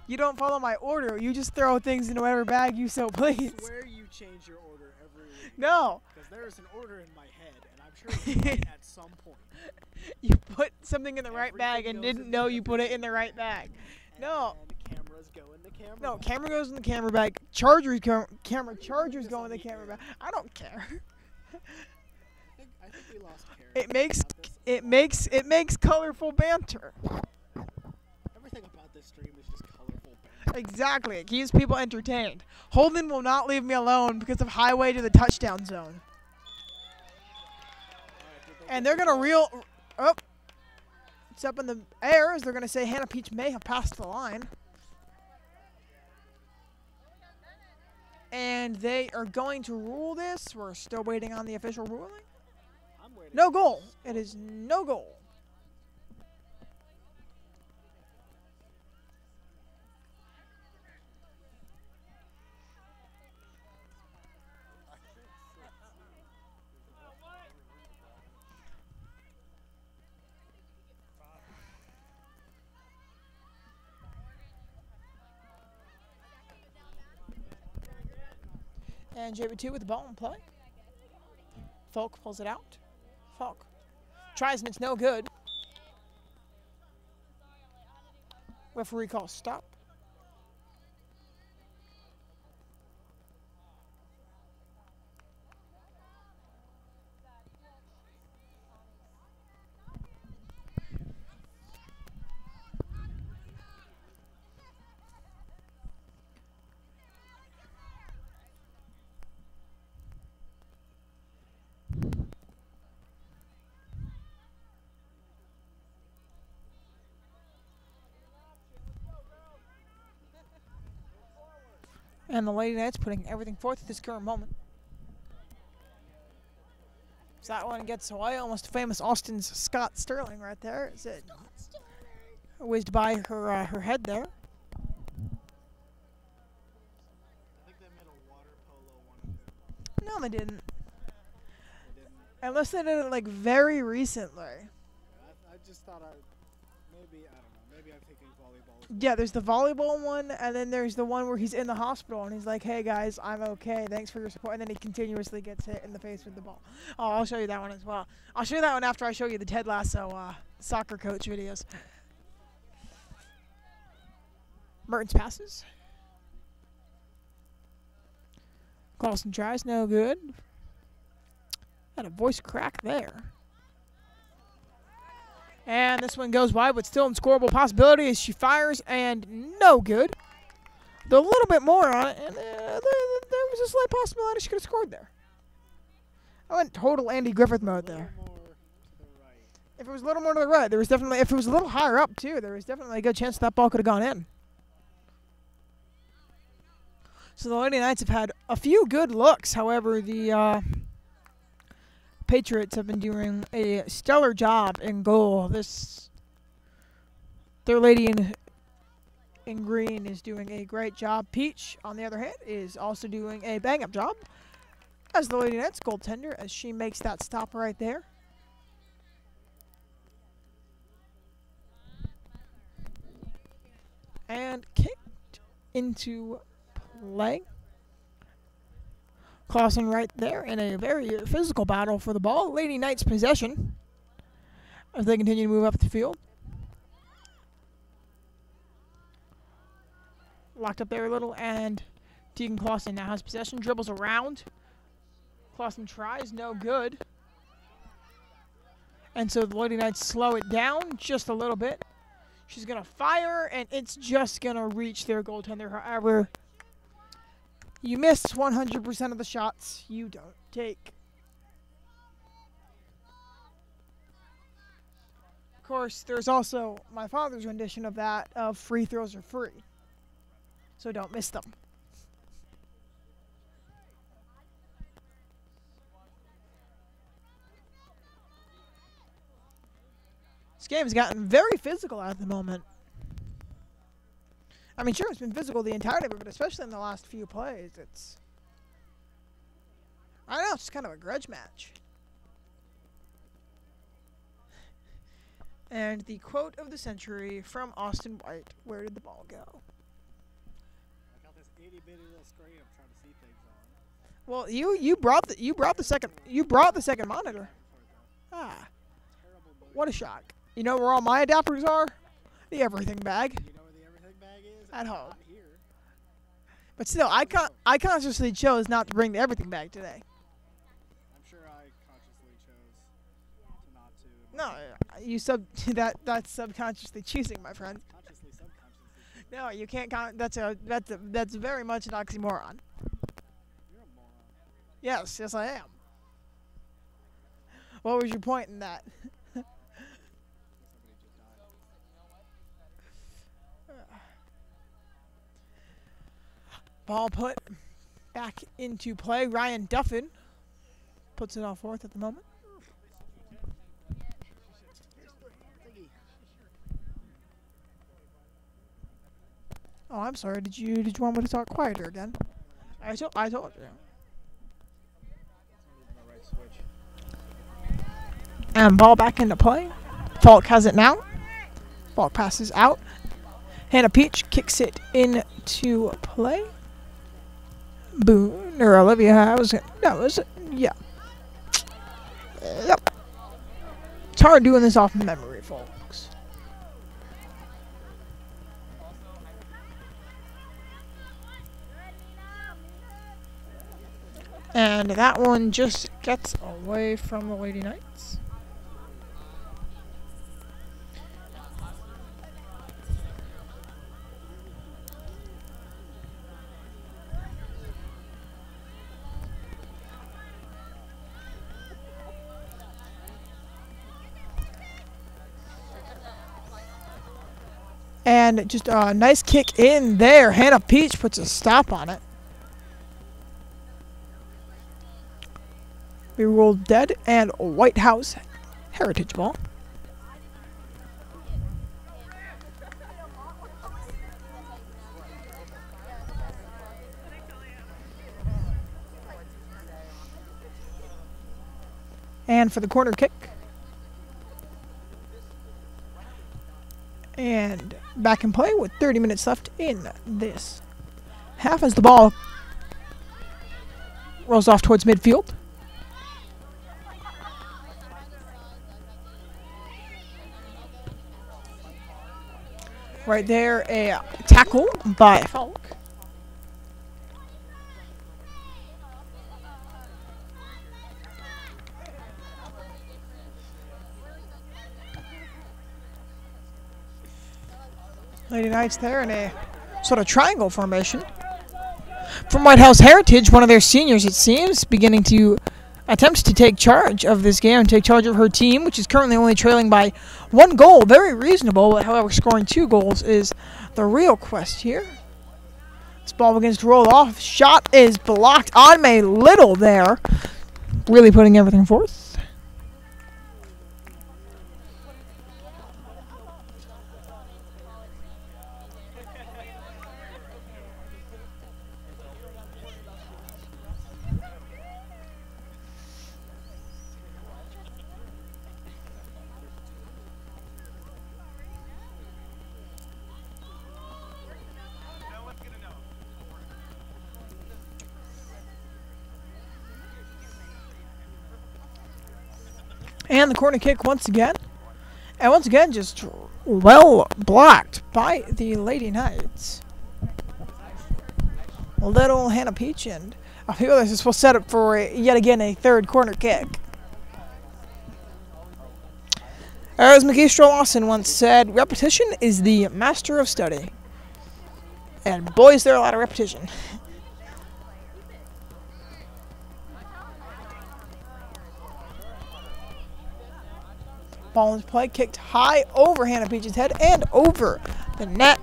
you don't follow my order. You just throw things into whatever bag you so please. I swear you change your order every week. No, Because there is an order in my head, and I'm sure it's right at some point. you put something in the right bag Everything and goes didn't in know the you put it in the right bag. No. And cameras go in the camera. No, bag. camera goes in the camera bag. Chargers chargers go in the camera bag. I don't care. I think we lost Karen. It makes colorful banter. Everything about this stream is just colorful. Exactly. It keeps people entertained. Holden will not leave me alone because of highway to the touchdown zone. And they're gonna it's up in the air as they're gonna say Hannah Peach may have passed the line. And they are going to rule this. We're still waiting on the official ruling. I'm waiting. No goal. It is no goal. And JPII with the ball in play. Falk pulls it out. Falk tries and it's no good. Referee calls stop. And the Lady Knights putting everything forth at this current moment. So that one gets away, almost famous Austin's Scott Sterling right there. Is it whizzed by her head there? I think they made a water polo one. No, they didn't. They didn't. Unless they did it like very recently. I just thought maybe, I don't know, maybe I'm thinking volleyball. Yeah, there's the volleyball one, and then there's the one where he's in the hospital and he's like, "Hey guys, I'm okay. Thanks for your support." And then he continuously gets hit in the face with the ball. Oh, I'll show you that one as well. I'll show you that one after I show you the Ted Lasso soccer coach videos. Mertens passes. Clausen tries, no good. Had a voice crack there. And this one goes wide, but still in scoreable possibility as she fires, and no good. Though a little bit more on it, and there was a slight possibility she could have scored there. I went total Andy Griffith mode there. More to the right. If it was a little more to the right, there was definitely, if it was a little higher up too, there was definitely a good chance that ball could have gone in. So the Lady Knights have had a few good looks. However, the Patriots have been doing a stellar job in goal. Their lady in green is doing a great job. Peach, on the other hand, is also doing a bang-up job as the Lady Knights goaltender as she makes that stop right there. And kicked into play. Clausen right there in a very physical battle for the ball. Lady Knights possession as they continue to move up the field. Locked up there a little, and Tegan Clausen now has possession. Dribbles around. Clausen tries, no good. And so the Lady Knights slow it down just a little bit. She's going to fire, and it's just going to reach their goaltender. However, you miss 100% of the shots you don't take. Of course, there's also my father's rendition of that, of free throws are free. So don't miss them. This game has gotten very physical at the moment. I mean, sure, it's been physical the entirety of it, but especially in the last few plays, I don't know, it's just kind of a grudge match. And the quote of the century from Austin White, where did the ball go? I got this itty-bitty little screen I'm trying to see things on. Well, you brought the second monitor. Ah, what a shock. You know where all my adapters are? The everything bag. You know where the everything bag is? At home. Not here. But still, I consciously chose not to bring the everything bag today. I'm sure I consciously chose to not to. No, that's subconsciously choosing, my friend. Consciously, subconsciously. No, you can't. That's very much an oxymoron. You're a moron. Yes, I am. What was your point in that? Somebody just died. Ball put back into play. Ryan Duffin puts it off fourth at the moment. Oh, I'm sorry. Did you want me to talk quieter again? I told you. And ball back into play. Falk has it now. Falk passes out. Hannah Peach kicks it into play. Boone or Olivia. Yeah. Yep. It's hard doing this off memory, folks. And that one just gets away from the Lady Knights. And just a nice kick in there. Hannah Peach puts a stop on it. We rolled dead and White House heritage ball. And for the corner kick. And back in play with 30 minutes left in this half as the ball rolls off towards midfield. Right there, a tackle by Falk. Lady Knights there in a sort of triangle formation. From White House Heritage, one of their seniors, it seems, beginning to attempt to take charge of this game and take charge of her team, which is currently only trailing by 1 goal. Very reasonable, but however, scoring 2 goals is the real quest here. This ball begins to roll off. Shot is blocked on May Little there. Really putting everything forth. And the corner kick once again. And once again, just well blocked by the Lady Knights. Little Hannah Peach, and I feel this is set up for yet again a 3rd corner kick. As McGee Lawson once said, repetition is the master of study. And boy, is there a lot of repetition. Ball in play, kicked high over Hannah Peach's head and over the net.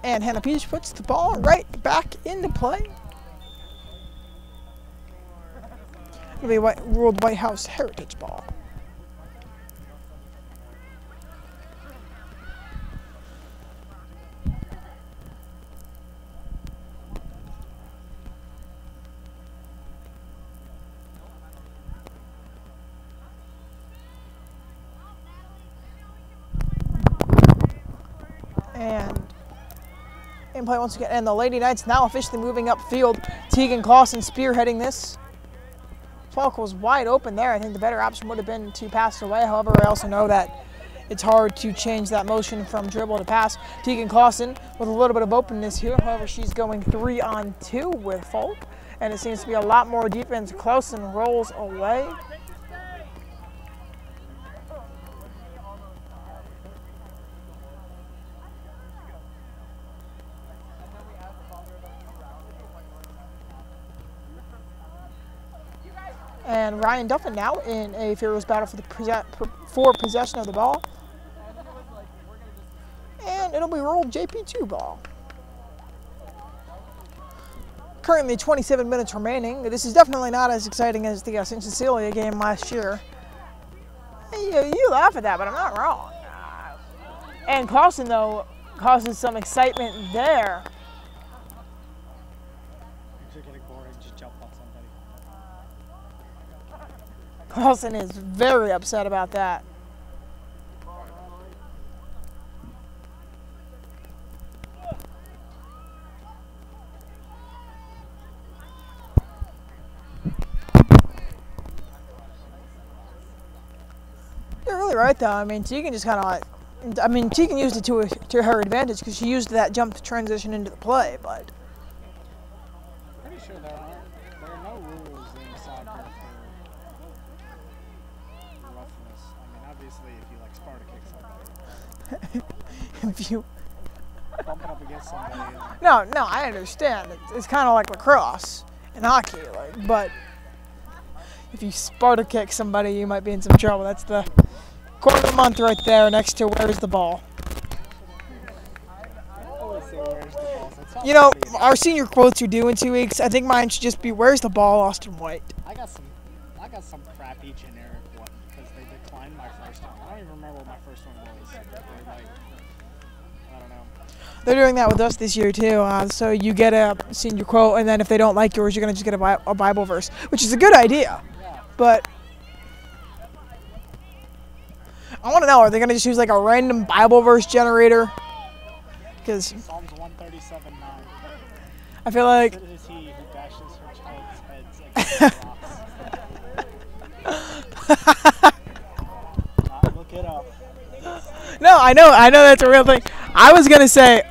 And Hannah Peach puts the ball right back into play. It'll be a ruled White House Heritage ball. And in play once again, and the Lady Knights now officially moving upfield. Tegan Clausen spearheading this. Falk was wide open there. I think the better option would have been to pass it away. However, I also know that it's hard to change that motion from dribble to pass. Tegan Clausen with a little bit of openness here. However, she's going 3-on-2 with Falk, and it seems to be a lot more defense. Clausen rolls away. And Ryan Duffin now in a fearless battle for possession of the ball. And it'll be rolled JPII ball. Currently 27 minutes remaining. This is definitely not as exciting as the St. Cecilia game last year. You laugh at that, but I'm not wrong. And Clausen, though, causes some excitement there. Clausen is very upset about that. You're really right, though. I mean, Tegan just kind of like, I mean, Tegan used it to her advantage because she used that jump to transition into the play, but. Pretty sure there are no rules in soccer for roughness. I mean, obviously, if you like Sparta kick somebody, If you bumping up against somebody. no, I understand. It's kind of like lacrosse and hockey, like, but if you Sparta kick somebody, you might be in some trouble. That's the quote of the month right there, next to "Where's the ball?" You know, our senior quotes are due in 2 weeks. I think mine should just be "Where's the ball, Austin White?" I got some crappy generic one because they declined my first one. I don't even remember what my first one was. They're like, I don't know. They're doing that with us this year too. So you get a senior quote, and then if they don't like yours, you're gonna just get a Bible verse, which is a good idea. Yeah. But I want to know: are they gonna just use like a random Bible verse generator? Because Psalms 137:9. I feel like. It is he who dashes her child's heads against rocks. Look it up. No, I know that's a real thing. I was gonna say.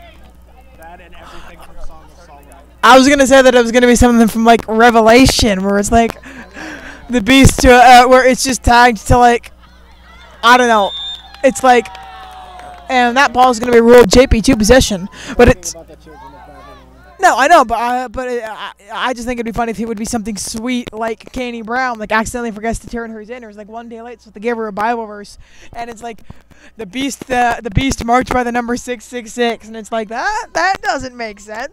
That and everything from Song of Solomon. I was gonna say that it was gonna be something from like Revelation, where it's like the beast to where it's just tagged to like I don't know. It's like, and that ball is gonna be ruled JP2 possession, but it's. About the children of Babylon. No, I know, but I just think it'd be funny if it would be something sweet like Kanye Brown, like accidentally forgets to turn hers in. It was like one day late, so they gave her a Bible verse, and it's like the beast marched by the number 666, and it's like that doesn't make sense.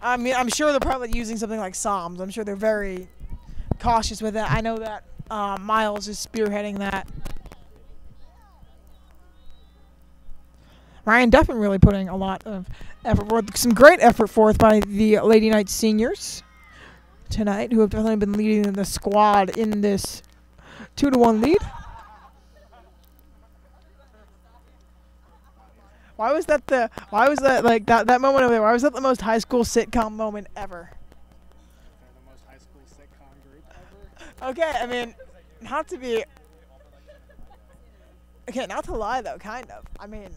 I mean, I'm sure they're probably using something like Psalms. I'm sure they're very cautious with it. I know that Miles is spearheading that. Ryan Duffin really putting a lot of effort forth. Some great effort forth by the Lady Knights seniors tonight, who have definitely been leading the squad in this 2-1 lead. Why was that like that moment over there? Why was that the most high school sitcom moment ever? They're the most high school sitcom group ever. Okay, I mean, not to be. Okay, not to lie though, kind of. I mean,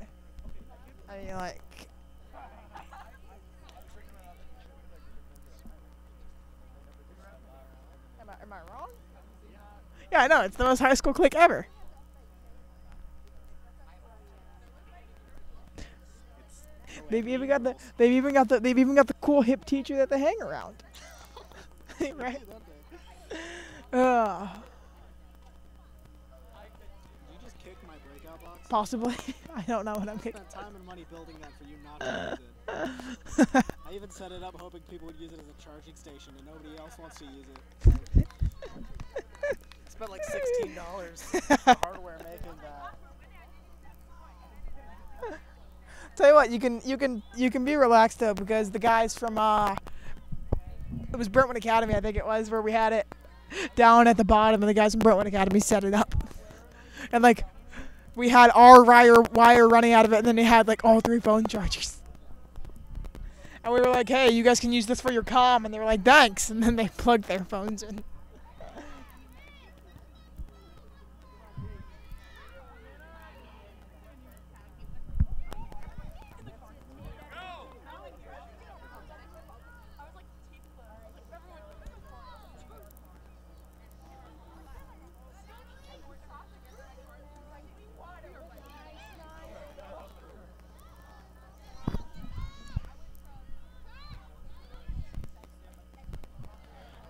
like. Am I wrong? Yeah, I know. It's the most high school clique ever. They've even got the cool hip teacher that they hang around. Right? Did you just kick my breakout box? Possibly. I don't know what I'm I kicking. spent time and money building that for you not to use it. I even set it up hoping people would use it as a charging station, and nobody else wants to use it. Spent like $16 for hardware making that. Tell you what, you can be relaxed though, because the guys from it was Brentwood Academy, I think it was, where we had it down at the bottom, and the guys from Brentwood Academy set it up, and like we had our wire running out of it, and then they had like all 3 phone chargers, and we were like, hey, you guys can use this for your comm, and they were like, thanks, and then they plugged their phones in.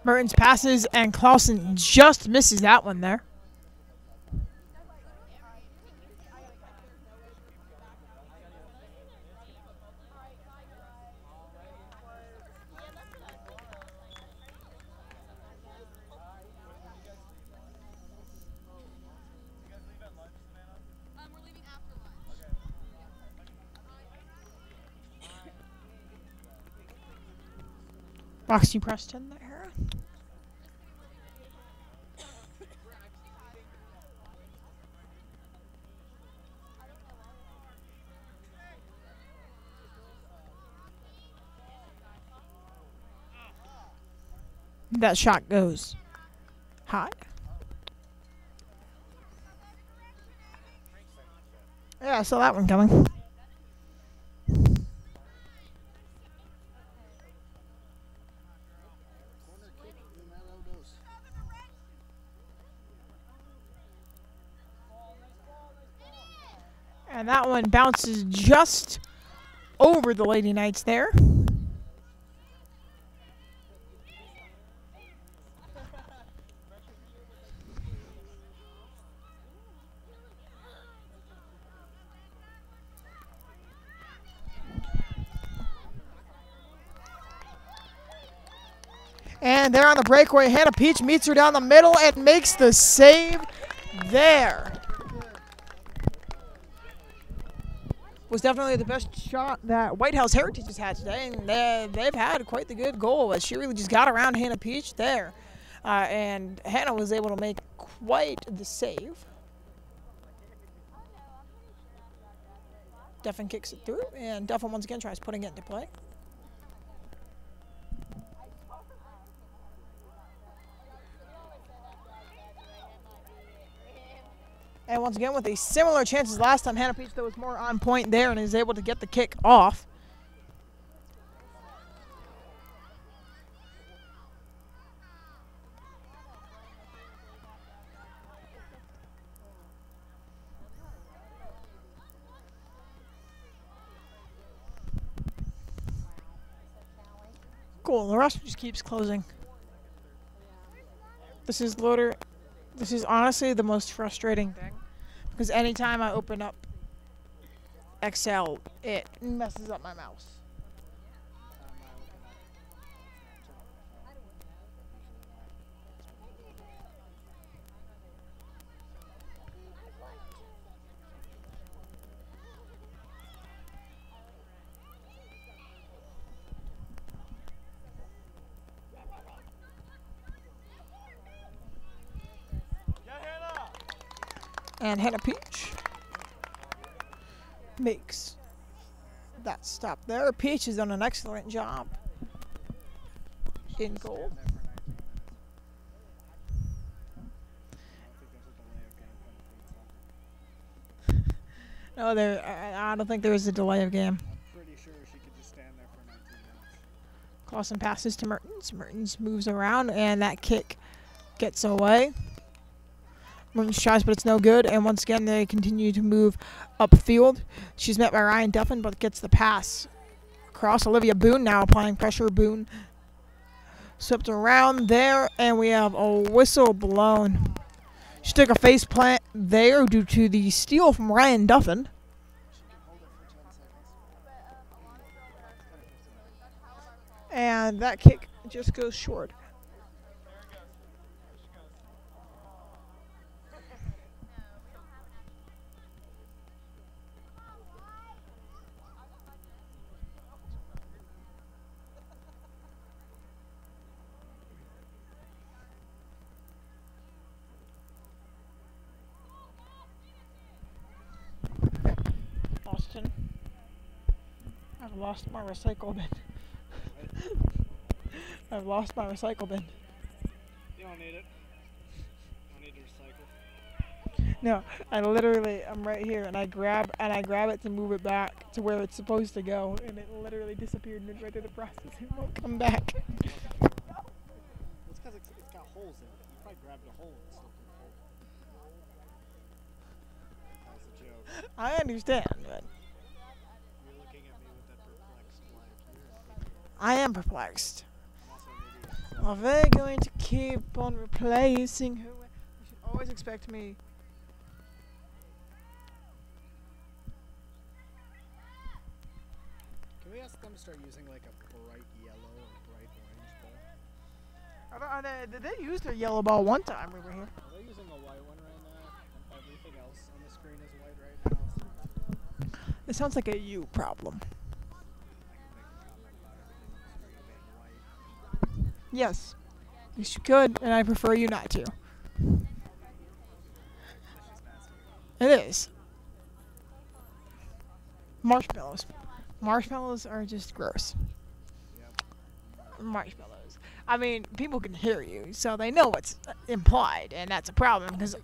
Mertens passes, and Clausen just misses that one there. Roxy Preston there. That shot goes high. Yeah, I saw that one coming. And that one bounces just over the Lady Knights there. And there on the breakaway, Hannah Peach meets her down the middle and makes the save there. Was definitely the best shot that White House Heritage has had today, and they've had quite the good goal. She really just got around Hannah Peach there, and Hannah was able to make quite the save. Duffin kicks it through, and Duffin once again tries putting it into play. And once again, with a similar chance as last time, Hannah Peach, though, was more on point there and is able to get the kick off. school. The rest just keeps closing. This is honestly the most frustrating thing. Because anytime I open up Excel, it messes up my mouse. And Hannah Peach makes that stop there. Peach has done an excellent job in goal. No, I don't think there is a delay of game. Pretty sure she could just stand there for 19 minutes. Clausen passes to Mertens. Mertens moves around, and that kick gets away. Mertens tries, but it's no good. And once again, they continue to move upfield. She's met by Ryan Duffin, but gets the pass across. Olivia Boone now applying pressure. Boone swept around there, and we have a whistle blown. She took a face plant there due to the steal from Ryan Duffin. And that kick just goes short. Austin, I've lost my recycle bin. I've lost my recycle bin. You don't need it. I need to recycle. No, I'm right here, and I grab it to move it back to where it's supposed to go, and it literally disappeared midway through the process. It won't come back. It's because it's got holes in it. You probably grabbed a hole and still can hold it. That was a joke. I understand, but You're looking at me with that perplexed blank. I am perplexed. I'm also an idiot. Are they going to keep on replacing who? You should always expect me. Can we ask them to start using like a bright yellow or bright orange ball? Did they use their yellow ball one time over here? Are they using a white one right now? Everything else on the screen is white right now. It sounds like a you problem. Yes, yes, you could, and I prefer you not to. It is. Marshmallows. Marshmallows are just gross. Marshmallows. I mean, people can hear you, so they know what's implied, and that's a problem because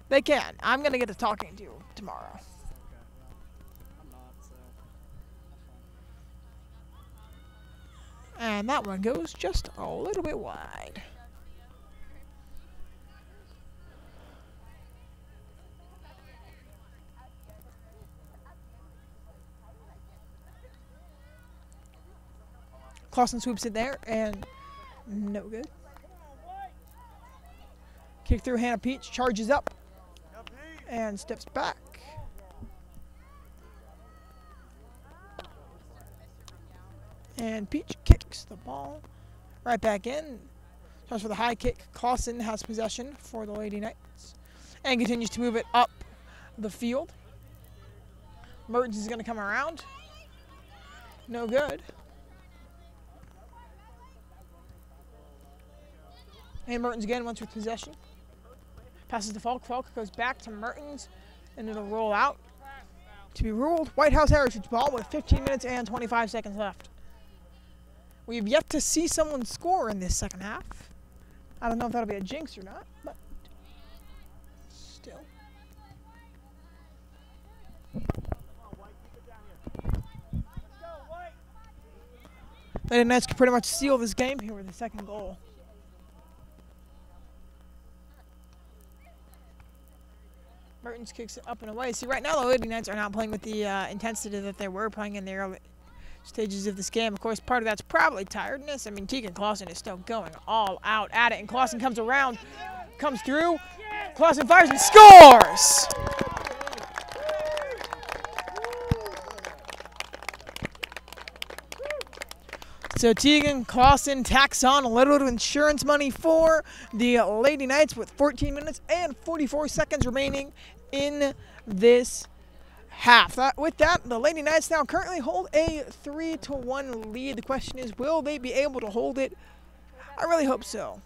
they can. I'm gonna get to talking to you tomorrow. Okay, well, I'm not, so that's fine. And that one goes just a little bit wide. Clausen swoops it there, and no good. Kick through. Hannah Peach charges up and steps back. And Peach kicks the ball right back in. Tries for the high kick. Clausen has possession for the Lady Knights and continues to move it up the field. Mertens is going to come around. No good. And Mertens again once with possession. Passes to Falk. Falk goes back to Mertens, and it'll roll out to be ruled White House Heritage ball with 15 minutes and 25 seconds left. We have yet to see someone score in this second half. I don't know if that'll be a jinx or not, but still. Lady Knights can pretty much seal this game here with the second goal. Mertens kicks it up and away. See, right now the Lady Knights are not playing with the intensity that they were playing in the early stages of this game. Of course, part of that's probably tiredness. I mean, Tegan Clausen is still going all out at it, and Clausen comes around, comes through. Clausen fires and scores! So Tegan Clausen tacks on a little bit of insurance money for the Lady Knights with 14 minutes and 44 seconds remaining in this half. With that, the Lady Knights now currently hold a 3-1 lead. The question is, will they be able to hold it? I really hope so.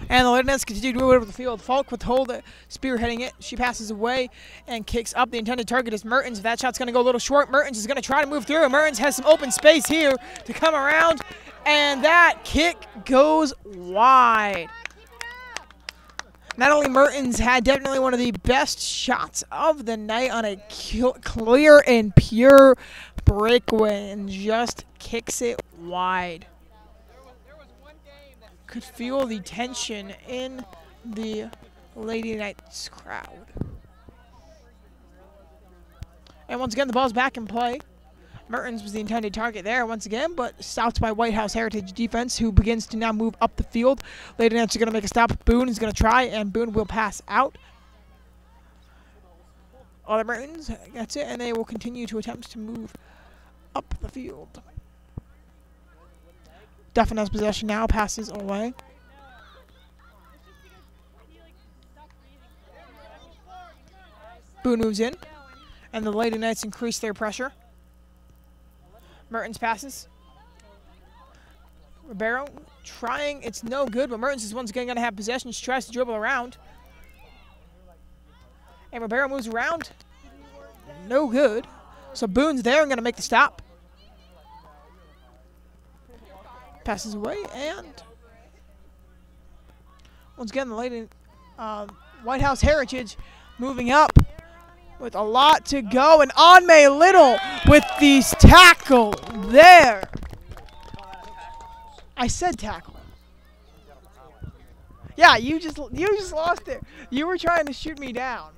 And the Lady Knights continue to move over the field. Falk with hold, spearheading it. She passes away and kicks up. The intended target is Mertens. That shot's going to go a little short. Mertens is going to try to move through. Mertens has some open space here to come around. And that kick goes wide. Not only Mertens had definitely one of the best shots of the night on a clear and pure breakaway and just kicks it wide. Could feel the tension in the Lady Knights crowd. And once again, the ball's back in play. Mertens was the intended target there once again, but stopped by White House Heritage defense, who begins to now move up the field. Lady Knights are going to make a stop. Boone is going to try, and Boone will pass out. Other Mertens, that's it, and they will continue to attempt to move up the field. Duffin has possession now, passes away. Boone moves in, and the Lady Knights increase their pressure. Mertens passes. Ribeiro trying, it's no good, but Mertens is once again going to have possession. She tries to dribble around. And Ribeiro moves around. No good. So Boone's there and going to make the stop. Passes away, and once again the Lady White House Heritage moving up with a lot to go, and Anme Little with the tackle there. I said tackle. Yeah, you just lost it. You were trying to shoot me down,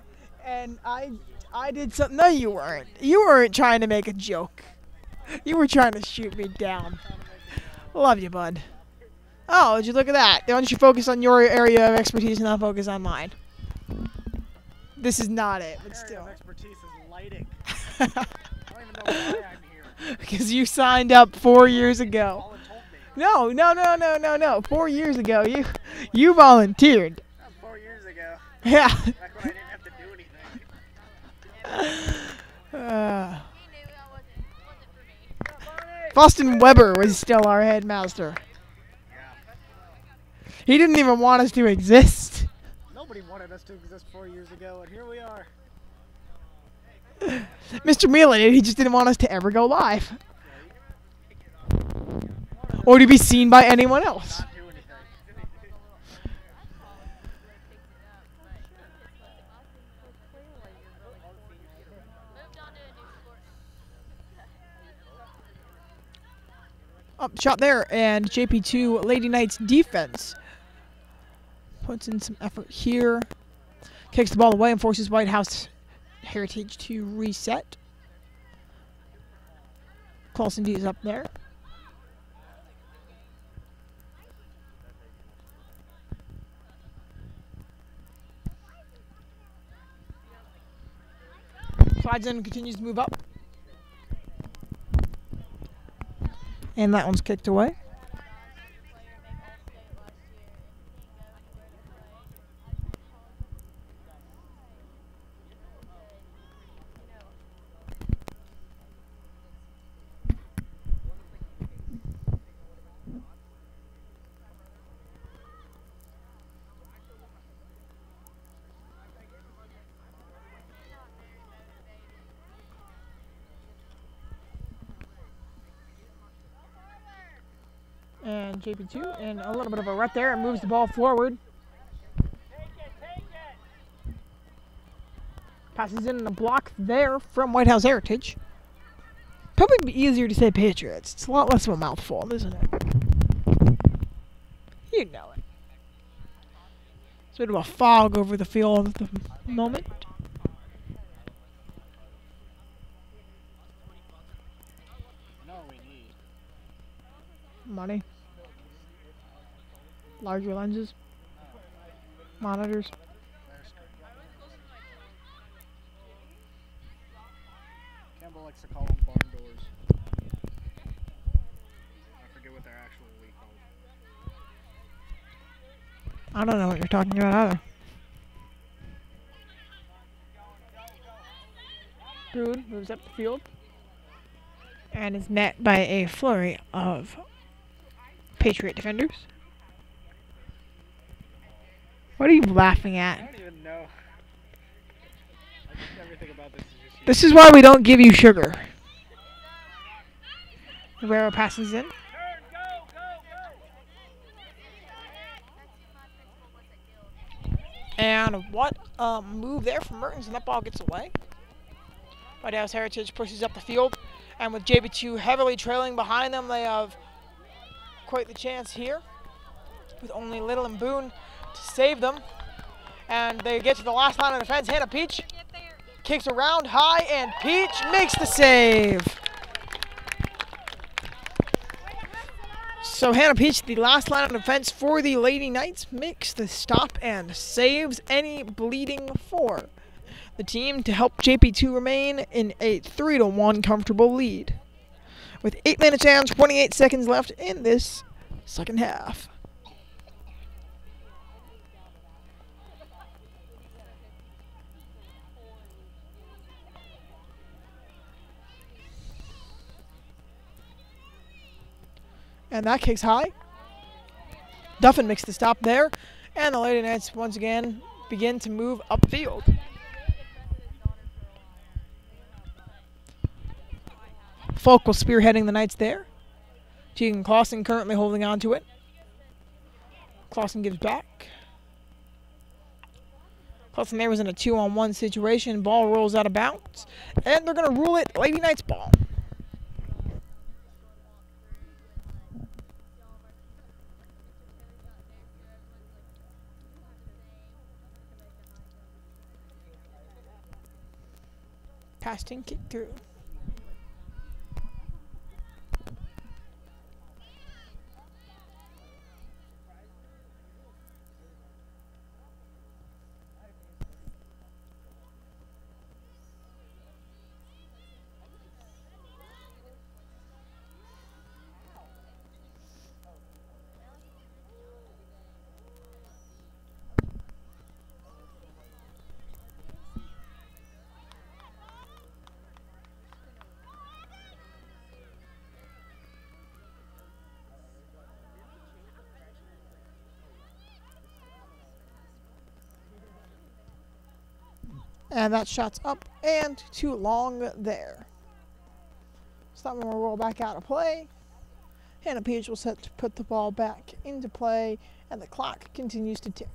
and I did something. No, you weren't. You weren't trying to make a joke. You were trying to shoot me down. Love you, bud. Oh, would you look at that? Why don't you focus on your area of expertise and not focus on mine? This is not it, but still. Area of expertise is lighting. I don't even know why I'm here. Because you signed up 4 years ago. Colin told me. No. 4 years ago, you volunteered. That was 4 years ago. Yeah. Back when I didn't have to do anything. Boston Weber was still our headmaster. He didn't even want us to exist. Nobody wanted us to exist 4 years ago, and here we are. Mr. Mealy did. He just didn't want us to ever go live. Or to be seen by anyone else. Not do anything. Up shot there, and JP2 Lady Knights defense puts in some effort here. Kicks the ball away and forces White House Heritage to reset. Clausen D is up there. Slides in and continues to move up. And that one's kicked away. JP2, and a little bit of a rut there. It moves the ball forward. Passes in a block there from White House Heritage. Probably be easier to say Patriots. It's a lot less of a mouthful, isn't it? You know it. Sort of a fog over the field at the moment. No, we need. Money. Larger lenses. Monitors. Campbell likes to call them barn doors. I forget what they're actually called. I don't know what you're talking about either. Brood moves up the field and is met by a flurry of Patriot defenders. What are you laughing I at? don't even know. I think everything about this is just. This is why we don't give you sugar. Rivera passes in. And what move there from Mertens, and that ball gets away. White House Heritage pushes up the field, and with JP2 heavily trailing behind them, they have quite the chance here, with only Little and Boone to save them. And they get to the last line of defense. Hannah Peach kicks around high, and Peach makes the save. So Hannah Peach, the last line of defense for the Lady Knights, makes the stop and saves any bleeding for the team to help JP2 remain in a 3-1 comfortable lead, with 8 minutes and 28 seconds left in this second half. And that kicks high. Duffin makes the stop there, and the Lady Knights once again begin to move upfield. Falk will spearheading the Knights there. Tegan Clausen currently holding on to it. Clausen gives back. Clausen there was in a 2-on-1 situation. Ball rolls out of bounds, and they're going to rule it Lady Knights ball. Casting kick through. And that shot's up and too long there. So that one will roll back out of play. Hannah Peach will set to put the ball back into play, and the clock continues to tick.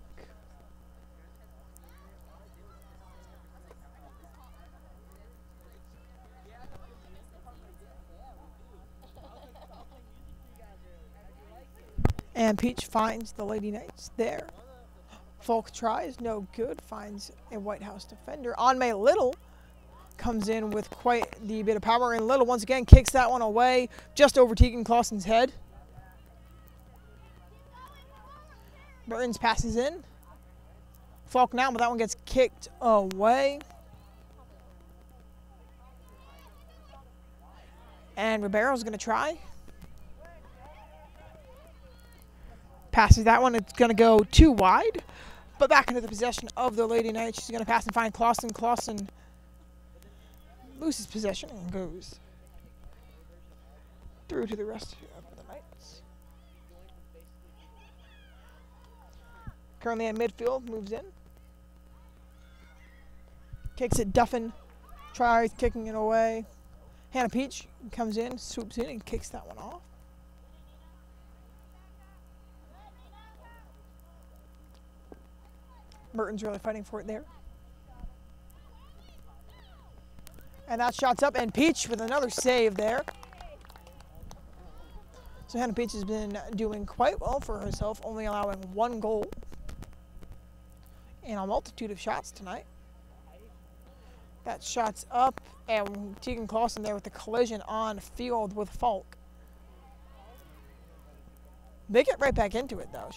And Peach finds the Lady Knights there. Falk tries, no good, finds a White House defender. Anmei Little comes in with quite the bit of power, and Little once again kicks that one away just over Tegan Clausen's head. Burns passes in. Falk now, but that one gets kicked away. And Ribeiro's going to try. Passes that one, it's going to go too wide. But back into the possession of the Lady Knights. She's going to pass and find Clausen. Clausen loses possession and goes through to the rest of the Knights. Currently at midfield, moves in. Kicks it, Duffin tries kicking it away. Hannah Peach comes in, swoops in, and kicks that one off. Merton's really fighting for it there. And that shot's up, and Peach with another save there. So Hannah Peach has been doing quite well for herself, only allowing 1 goal in a multitude of shots tonight. That shot's up, and Tegan Clausen there with the collision on field with Falk. They get right back into it, though.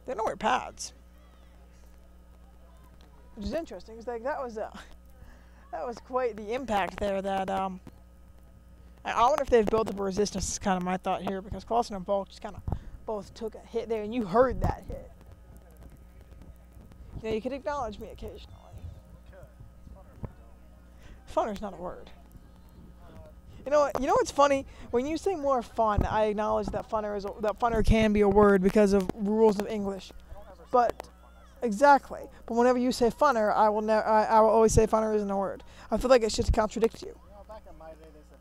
They don't wear pads, which is interesting. It's like that was quite the impact there. That I wonder if they've built up a resistance. Is kind of my thought here, because Clausen and Falk just kind of both took a hit there, and you heard that hit. Yeah, you could acknowledge me occasionally. Funner's not a word. You know what? You know what's funny? When you say more fun, I acknowledge that funner can be a word because of rules of English. But exactly. But whenever you say funner, I will always say funner isn't a word. I feel like it should contradict you. Back in my day, they said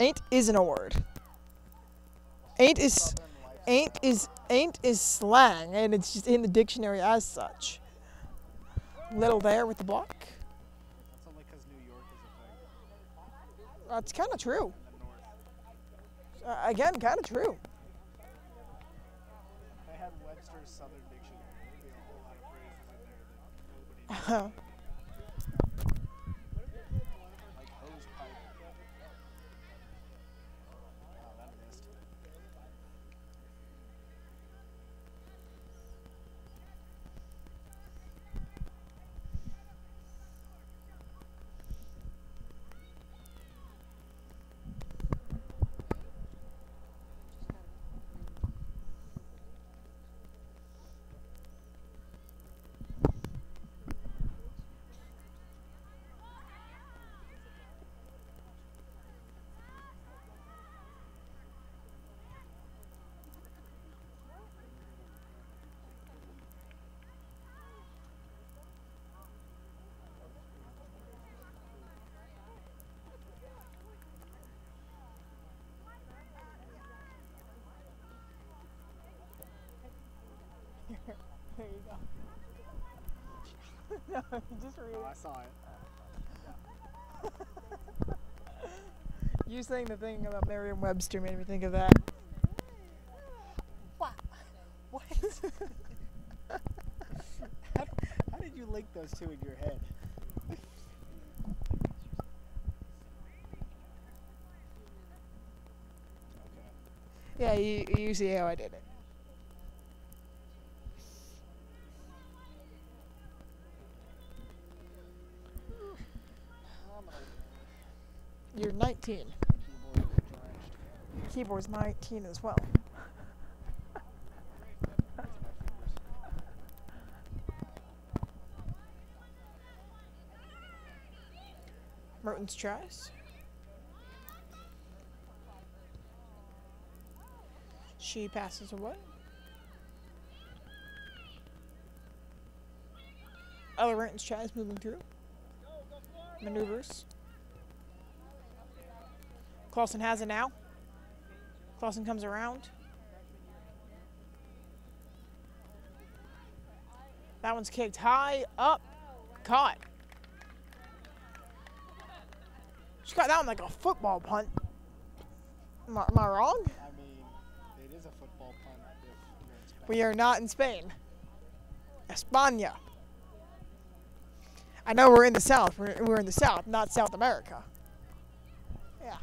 Ain't isn't a word. Ain't is slang, and it's just in the dictionary as such. Little there with the block. That's only because New York is a thing. That's kind of true. In the north. Again, kind of true. If they had Webster's Southern Dictionary, there'd be a whole lot of phrases in there that nobody knows. Like hose pipe. Oh, that missed. There you go. No, just read Oh, it. I saw it. You saying the thing about Merriam-Webster made me think of that. What? What? How did you link those two in your head? Okay. Yeah, you see how I did it. You're 19. Keyboard drenched. Keyboard's 19 as well. Merton's tries. She passes away. Other Merton's tries moving through. Maneuvers. Clausen has it now. Clausen comes around. That one's kicked high up. Caught. She got that one like a football punt. Am I wrong? I mean, it is a football punt if you're in Spain. We are not in Spain. España. I know we're in the South. We're in the South, not South America. Yeah.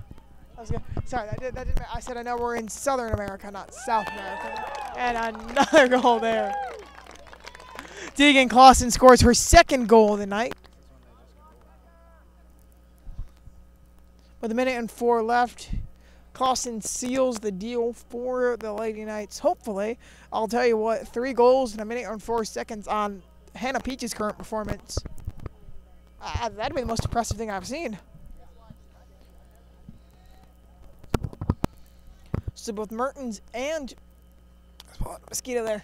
I was gonna, sorry, that didn't. I said I know we're in Southern America, not South America. And another goal there. Tegan Clausen scores her second goal of the night. With 1:04 left, Clausen seals the deal for the Lady Knights. Hopefully, I'll tell you what, 3 goals in 1:04 seconds on Hannah Peach's current performance. That'd be the most impressive thing I've seen. So both Mertens and mosquito there.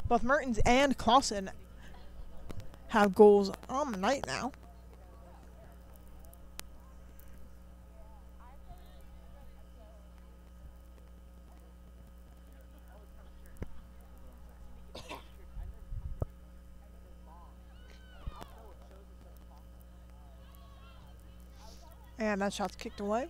Both Mertens and Clausen have goals on the night now. And that shot's kicked away.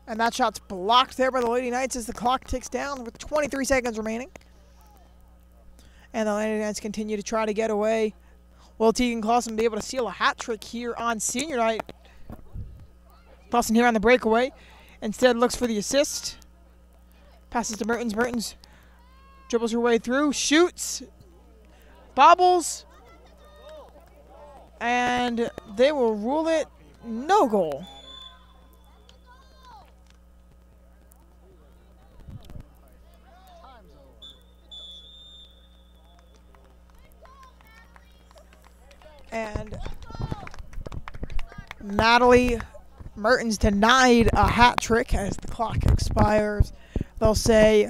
And that shot's blocked there by the Lady Knights as the clock ticks down with 23 seconds remaining. And the Lady Knights continue to try to get away. Will Tegan Clausen be able to seal a hat trick here on senior night? Clausen here on the breakaway. Instead looks for the assist. Passes to Mertens. Mertens dribbles her way through. Shoots. Bobbles. And they will rule it no goal. And Natalie Mertens denied a hat trick as the clock expires. They'll say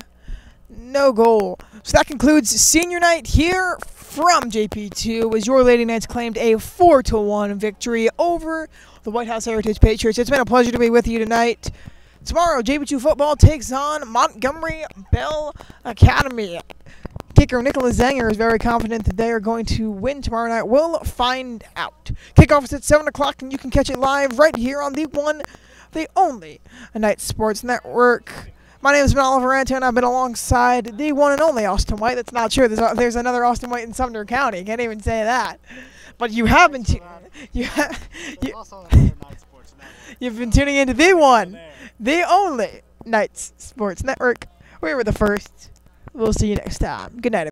no goal. So that concludes senior night here from JPII as your Lady Knights claimed a 4-1 victory over the White House Heritage Patriots. It's been a pleasure to be with you tonight. Tomorrow, JPII football takes on Montgomery Bell Academy. Kicker Nicholas Zanger is very confident that they are going to win tomorrow night. We'll find out. Kickoff is at 7 o'clock, and you can catch it live right here on the one, the only Night Sports Network. My name is Ben Oliver Anton. I've been alongside the one and only Austin White. That's not true. There's another Austin White in Sumner County. Can't even say that. But you have been you've been tuning into the one, the only Night Sports Network. We were the first. We'll see you next time. Good night, everybody.